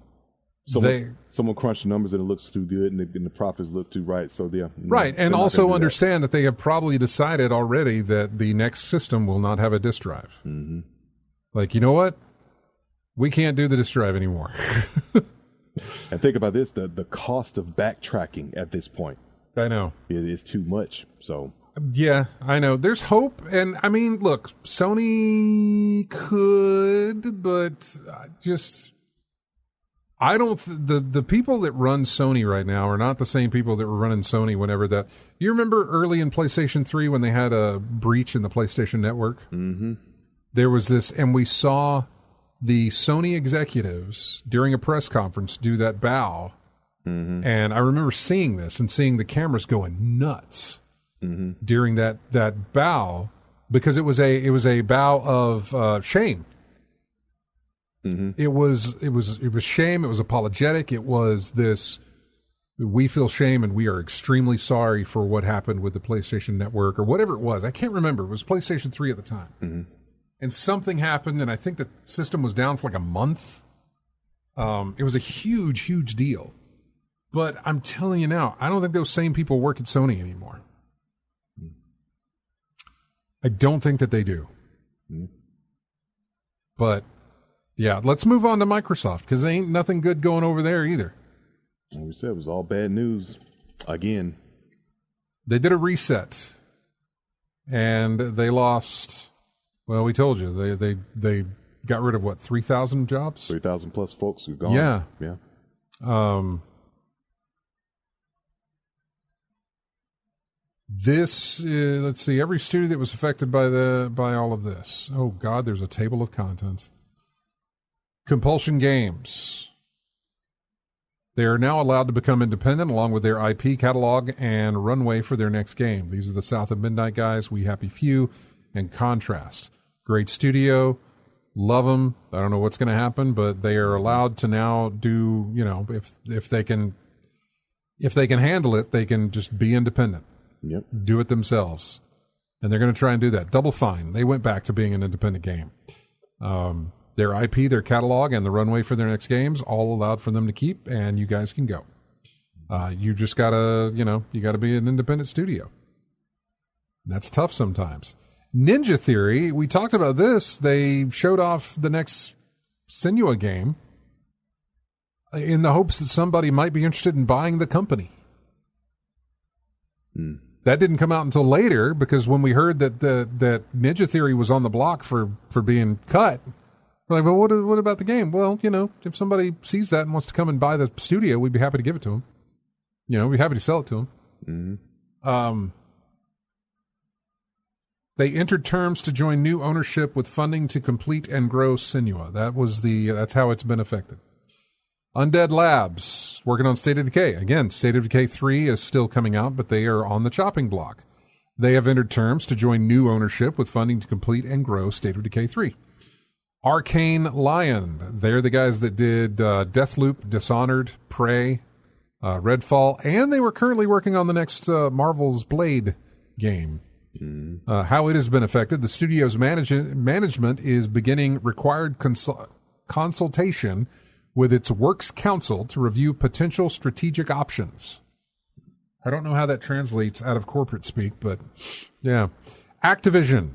Someone crunched the numbers and it looks too good, and the profits look too right. So yeah, right. And also understand that they have probably decided already that the next system will not have a disk drive. Mm-hmm. Like, you know what? We can't do the disk drive anymore. And think about this: the cost of backtracking at this point. I know it is too much. So yeah, I know. There's hope, and I mean, look, Sony could, but just. I don't. The people that run Sony right now are not the same people that were running Sony whenever that. You remember early in PlayStation 3 when they had a breach in the PlayStation Network? Mm-hmm. There was this, and we saw the Sony executives during a press conference do that bow. Mm-hmm. And I remember seeing this and seeing the cameras going nuts during that bow because it was a bow of shame. Mm-hmm. It was shame. It was apologetic. It was this. We feel shame, and we are extremely sorry for what happened with the PlayStation Network or whatever it was. I can't remember. It was PlayStation 3 at the time, and something happened, and I think the system was down for like a month. It was a huge, huge deal. But I'm telling you now, I don't think those same people work at Sony anymore. I don't think that they do. But. Yeah, let's move on to Microsoft because there ain't nothing good going over there either. Like we said, it was all bad news again. They did a reset, and they lost. Well, we told you they got rid of what 3,000 jobs, 3,000 plus folks who've gone. Yeah. This let's see. Every studio that was affected by all of this. Oh God, there's a table of contents. Compulsion Games. They are now allowed to become independent along with their IP catalog and runway for their next game. These are the South of Midnight guys, We Happy Few, and Contrast. Great studio. Love them. I don't know what's going to happen, but they are allowed to now do, if they can handle it, they can just be independent. Yep. Do it themselves. And they're going to try and do that. Double Fine. They went back to being an independent game. Their IP, their catalog, and the runway for their next games, all allowed for them to keep, and you guys can go. You just gotta, you gotta be an independent studio. That's tough sometimes. Ninja Theory, we talked about this. They showed off the next Senua game in the hopes that somebody might be interested in buying the company. That didn't come out until later because when we heard that that Ninja Theory was on the block for being cut. We're like, well, what about the game? Well, if somebody sees that and wants to come and buy the studio, we'd be happy to give it to them. We'd be happy to sell it to them. Mm-hmm. They entered terms to join new ownership with funding to complete and grow Senua. That's how it's been affected. Undead Labs, working on State of Decay. Again, State of Decay 3 is still coming out, but they are on the chopping block. They have entered terms to join new ownership with funding to complete and grow State of Decay 3. Arcane Lion, they're the guys that did Deathloop, Dishonored, Prey, Redfall, and they were currently working on the next Marvel's Blade game. How it has been affected, the studio's management is beginning required consultation with its Works Council to review potential strategic options. I don't know how that translates out of corporate speak, but yeah. Activision.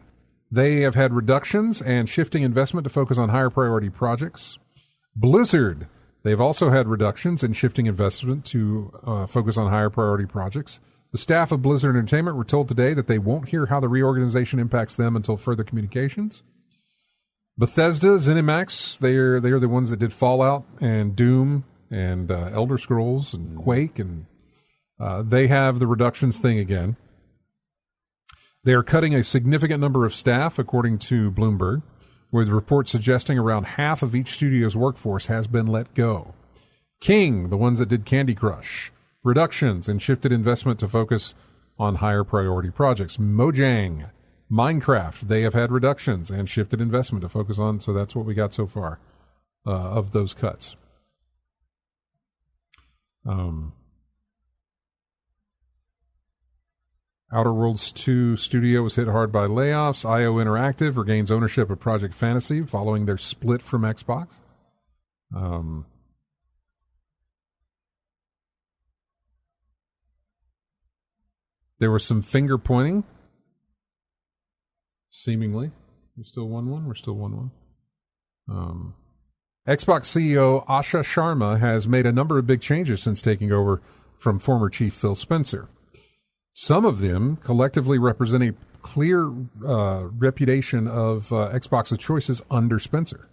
They have had reductions and shifting investment to focus on higher priority projects. Blizzard. They've also had reductions in shifting investment to focus on higher priority projects. The staff of Blizzard Entertainment were told today that they won't hear how the reorganization impacts them until further communications. Bethesda, ZeniMax, they're the ones that did Fallout and Doom and Elder Scrolls and Quake, and they have the reductions thing again. They are cutting a significant number of staff, according to Bloomberg, with reports suggesting around half of each studio's workforce has been let go. King, the ones that did Candy Crush, reductions and shifted investment to focus on higher priority projects. Mojang, Minecraft, they have had reductions and shifted investment to focus on, so that's what we got so far of those cuts. Outer Worlds 2 studio was hit hard by layoffs. IO Interactive regains ownership of Project Fantasy following their split from Xbox. There was some finger pointing, seemingly. We're still 1-1? We're still 1-1. Xbox CEO Asha Sharma has made a number of big changes since taking over from former chief Phil Spencer. Some of them collectively represent a clear repudiation of Xbox's choices under Spencer.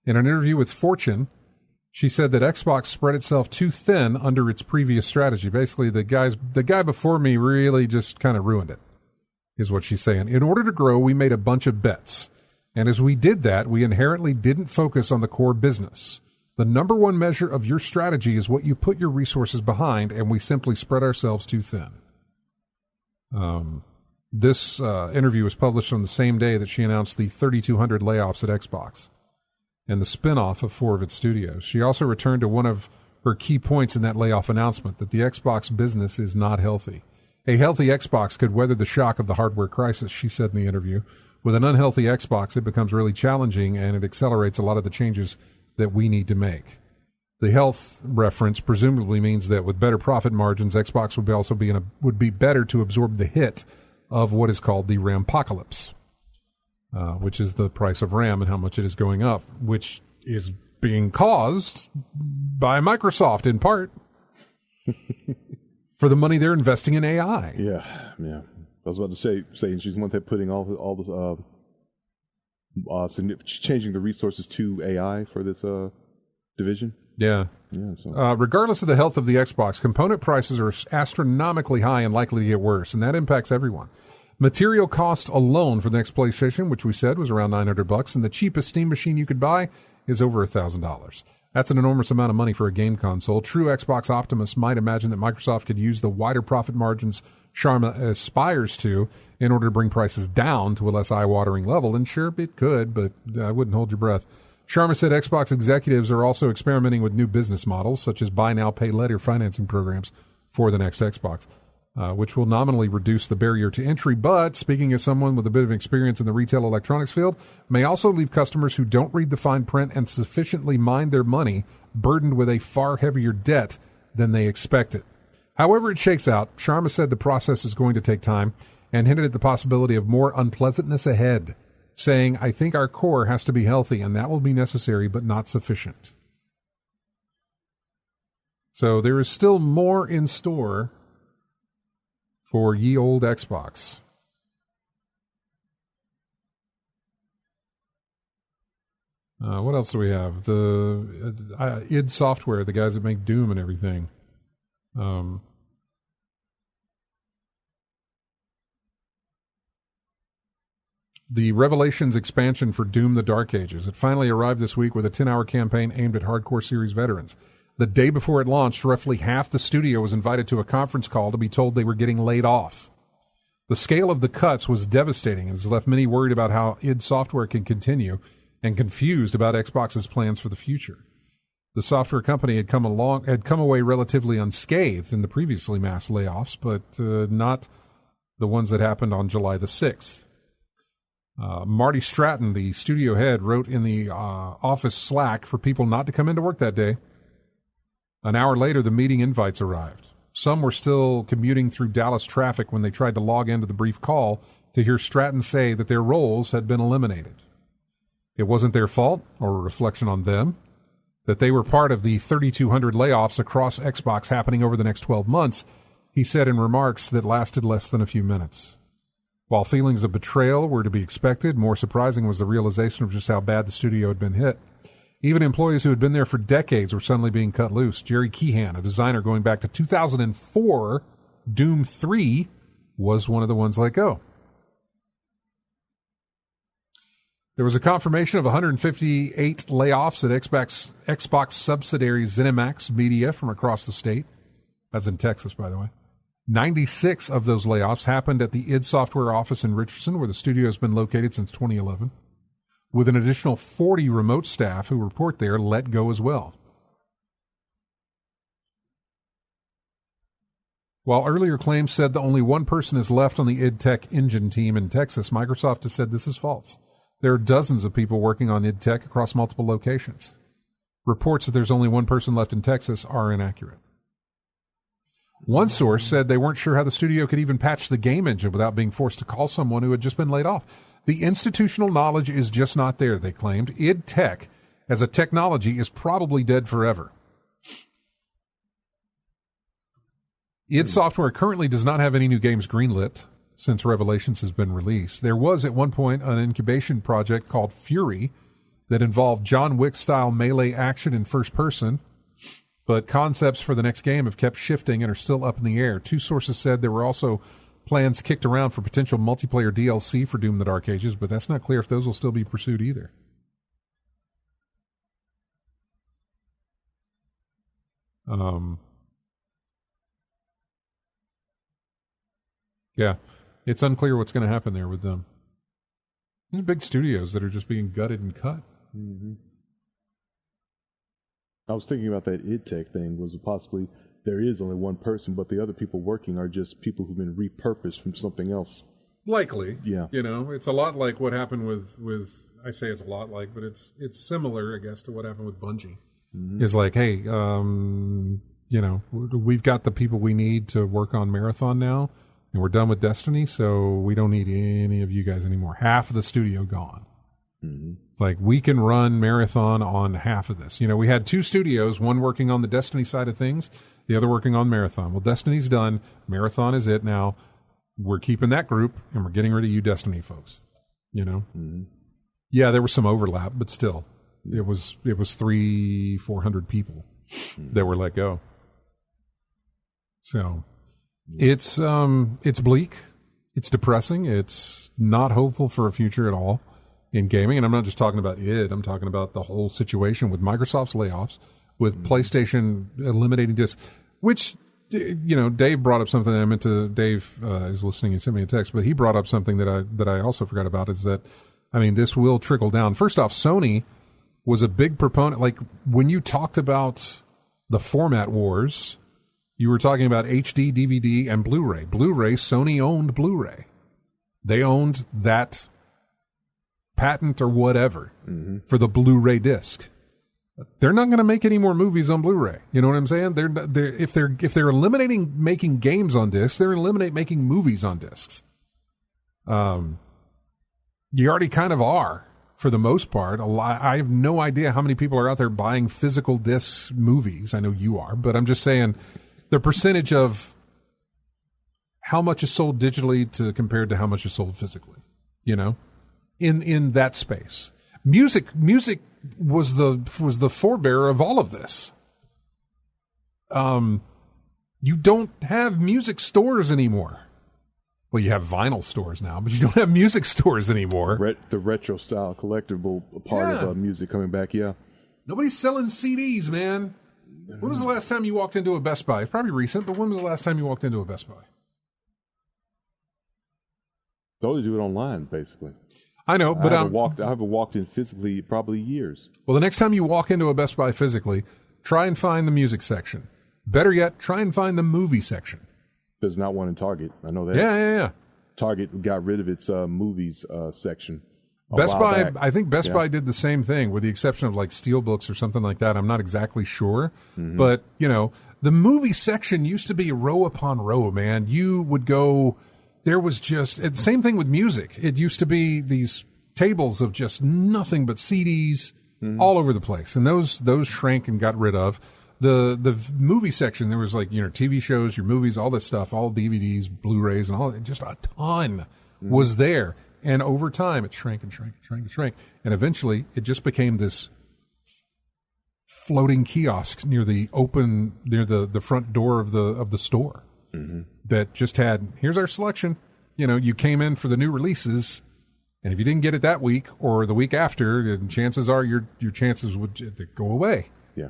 In an interview with Fortune, she said that Xbox spread itself too thin under its previous strategy. Basically, the guy before me really just kind of ruined it, is what she's saying. In order to grow, we made a bunch of bets. And as we did that, we inherently didn't focus on the core business. The number one measure of your strategy is what you put your resources behind, and we simply spread ourselves too thin. This interview was published on the same day that she announced the 3,200 layoffs at Xbox and the spin-off of 4 of its studios. She also returned to one of her key points in that layoff announcement, that the Xbox business is not healthy. A healthy Xbox could weather the shock of the hardware crisis, she said in the interview. With an unhealthy Xbox, it becomes really challenging, and it accelerates a lot of the changes that we need to make. The health reference presumably means that with better profit margins, Xbox would be better to absorb the hit of what is called the Rampocalypse, which is the price of RAM and how much it is going up, which is being caused by Microsoft in part for the money they're investing in AI. Yeah. I was about to say she's the one that putting all the changing the resources to AI for this division. Yeah. Regardless of the health of the Xbox, component prices are astronomically high and likely to get worse, and that impacts everyone. Material cost alone for the next PlayStation, which we said was around $900, and the cheapest Steam machine you could buy is over $1,000. That's an enormous amount of money for a game console. True Xbox optimists might imagine that Microsoft could use the wider profit margins Sharma aspires to in order to bring prices down to a less eye-watering level, and sure, it could, but I wouldn't hold your breath. Sharma said Xbox executives are also experimenting with new business models, such as buy now, pay later financing programs for the next Xbox, which will nominally reduce the barrier to entry, but, speaking as someone with a bit of experience in the retail electronics field, may also leave customers who don't read the fine print and sufficiently mind their money burdened with a far heavier debt than they expected. However it shakes out, Sharma said the process is going to take time and hinted at the possibility of more unpleasantness ahead, saying, I think our core has to be healthy, and that will be necessary but not sufficient. So there is still more in store for ye old Xbox. What else do we have? The id Software, the guys that make Doom and everything. The Revelations expansion for Doom the Dark Ages. It finally arrived this week with a 10-hour campaign aimed at hardcore series veterans. The day before it launched, roughly half the studio was invited to a conference call to be told they were getting laid off. The scale of the cuts was devastating and has left many worried about how id Software can continue and confused about Xbox's plans for the future. The software company had come away relatively unscathed in the previously mass layoffs, but not the ones that happened on July the 6th. Marty Stratton, the studio head, wrote in the office Slack for people not to come into work that day. An hour later, the meeting invites arrived. Some were still commuting through Dallas traffic when they tried to log into the brief call to hear Stratton say that their roles had been eliminated. It wasn't their fault or a reflection on them that they were part of the 3,200 layoffs across Xbox happening over the next 12 months, he said in remarks that lasted less than a few minutes. While feelings of betrayal were to be expected, more surprising was the realization of just how bad the studio had been hit. Even employees who had been there for decades were suddenly being cut loose. Jerry Keehan, a designer going back to 2004, Doom 3, was one of the ones let go. There was a confirmation of 158 layoffs at Xbox subsidiary ZeniMax Media from across the state. That's in Texas, by the way. 96 of those layoffs happened at the id Software office in Richardson, where the studio has been located since 2011, with an additional 40 remote staff who report there let go as well. While earlier claims said that only one person is left on the id Tech engine team in Texas, Microsoft has said this is false. There are dozens of people working on id Tech across multiple locations. Reports that there's only one person left in Texas are inaccurate. One source said they weren't sure how the studio could even patch the game engine without being forced to call someone who had just been laid off. The institutional knowledge is just not there, they claimed. id Tech, as a technology, is probably dead forever. id Software currently does not have any new games greenlit since Revelations has been released. There was at one point an incubation project called Fury that involved John Wick-style melee action in first person, but concepts for the next game have kept shifting and are still up in the air. Two sources said there were also plans kicked around for potential multiplayer DLC for Doom: The Dark Ages, but that's not clear if those will still be pursued either. Yeah, it's unclear what's going to happen there with them. These big studios that are just being gutted and cut. Mm-hmm. I was thinking about that id Tech thing. Was it possibly there is only one person, but the other people working are just people who've been repurposed from something else? Likely. Yeah. You know, it's a lot like what happened with I say it's a lot like, but it's similar, I guess, to what happened with Bungie. Mm-hmm. It's like, hey, you know, we've got the people we need to work on Marathon now, and we're done with Destiny, so we don't need any of you guys anymore. Half of the studio gone. Mm-hmm. It's like, we can run Marathon on half of this. You know, we had two studios, one working on the Destiny side of things, the other working on Marathon. Well, Destiny's done. Marathon is it now. We're keeping that group, and we're getting rid of you Destiny folks. You know? Mm-hmm. Yeah, there was some overlap, but still, it was 300-400 people that were let go. So it's bleak. It's depressing. It's not hopeful for a future at all in gaming. And I'm not just talking about id. I'm talking about the whole situation with Microsoft's layoffs, with PlayStation eliminating discs, which, you know, Dave brought up something that I meant to. Dave is listening and sent me a text, but he brought up something that I also forgot about, is that, I mean, this will trickle down. First off, Sony was a big proponent. Like, when you talked about the format wars, you were talking about HD, DVD, and Blu-ray. Blu-ray, Sony owned Blu-ray. They owned that patent or whatever for the Blu-ray disc. They're not going to make any more movies on Blu-ray. You know what I'm saying? If they're eliminating making games on discs, they're eliminating making movies on discs. You already kind of are, for the most part. I have no idea how many people are out there buying physical disc movies. I know you are, but I'm just saying the percentage of how much is sold digitally compared to how much is sold physically, you know, in that space. Music was the forebearer of all of this. You don't have music stores anymore. Well, you have vinyl stores now, but you don't have music stores anymore. The retro style collectible part of music coming back, yeah. Nobody's selling CDs, man. When was the last time you walked into a Best Buy? It's probably recent, but when was the last time you walked into a Best Buy? They only do it online, basically. I know, but I haven't walked in physically probably years. Well, the next time you walk into a Best Buy physically, try and find the music section. Better yet, try and find the movie section. There's not one in Target. I know that. Yeah. Target got rid of its movies section. Best Buy, back. I think Best Buy did the same thing, with the exception of like Steelbooks or something like that. I'm not exactly sure. Mm-hmm. But, you know, the movie section used to be row upon row, man. You would go, there was just, same thing with music. It used to be these tables of just nothing but CDs, all over the place, and those shrank and got rid of. The movie section, there was like, TV shows, your movies, all this stuff, all DVDs, Blu-rays, and all, just a ton was there. And over time, it shrank and shrank and shrank and shrank, and eventually, it just became this floating kiosk near the front door of the store that just had, here's our selection. You came in for the new releases, and if you didn't get it that week or the week after, then chances are your chances would go away. Yeah.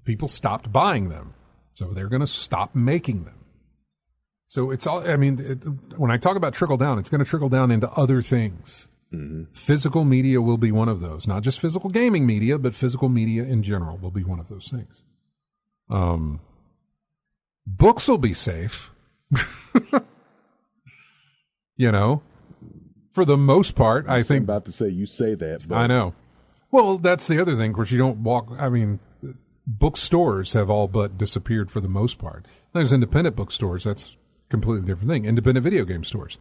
People stopped buying them, so they're going to stop making them. So it's all, when I talk about trickle down, it's going to trickle down into other things. Physical media will be one of those. Not just physical gaming media, but physical media in general will be one of those things. Books will be safe. For the most part, I think. I'm about to say, you say that. But... I know. Well, that's the other thing. Of course, you don't walk. Bookstores have all but disappeared for the most part. There's independent bookstores. That's a completely different thing. Independent video game stores.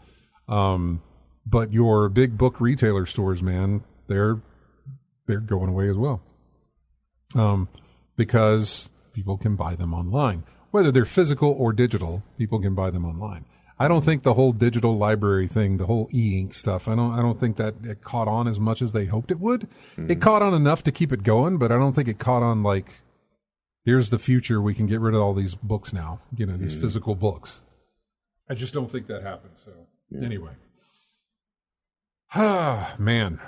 But your big book retailer stores, man, they're going away as well. Because people can buy them online. Whether they're physical or digital, people can buy them online. I don't think the whole digital library thing, the whole e-ink stuff, I don't think that it caught on as much as they hoped it would. It caught on enough to keep it going, but I don't think it caught on like, here's the future, we can get rid of all these books now, these physical books. I just don't think that happened, so anyway. Ah, man.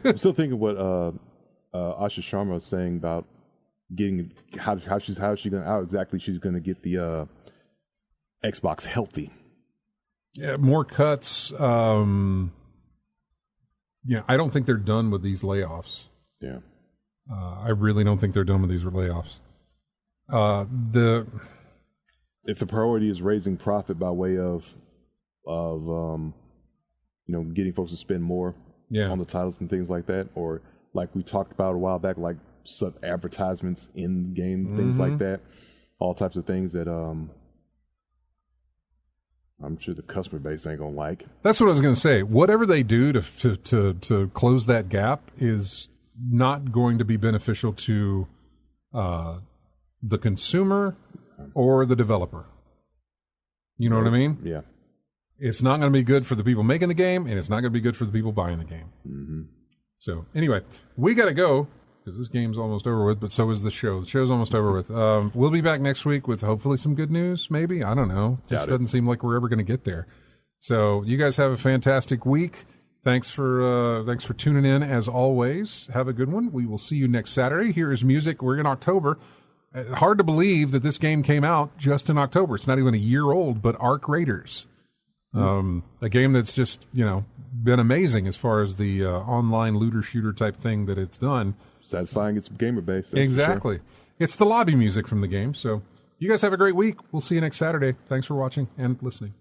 I'm still thinking what Asha Sharma was saying about getting how exactly she's going to get the Xbox healthy. Yeah, more cuts. I don't think they're done with these layoffs. Yeah. I really don't think they're done with these layoffs. If the priority is raising profit by way of getting folks to spend more on the titles and things like that, or like we talked about a while back, like advertisements in game, things like that, all types of things that I'm sure the customer base ain't gonna like. That's what I was gonna say. Whatever they do to close that gap is not going to be beneficial to the consumer or the developer. You know what I mean? Yeah. It's not going to be good for the people making the game, and it's not going to be good for the people buying the game. So anyway, we got to go because this game's almost over with, but so is the show. The show's almost over with. We'll be back next week with hopefully some good news, maybe. I don't know. Just doesn't seem like we're ever going to get there. So you guys have a fantastic week. Thanks for tuning in, as always. Have a good one. We will see you next Saturday. Here is music. We're in October. Hard to believe that this game came out just in October. It's not even a year old, but Arc Raiders. A game that's just, been amazing as far as the online looter shooter type thing that it's done. Satisfying its gamer base. Exactly. Sure. It's the lobby music from the game. So you guys have a great week. We'll see you next Saturday. Thanks for watching and listening.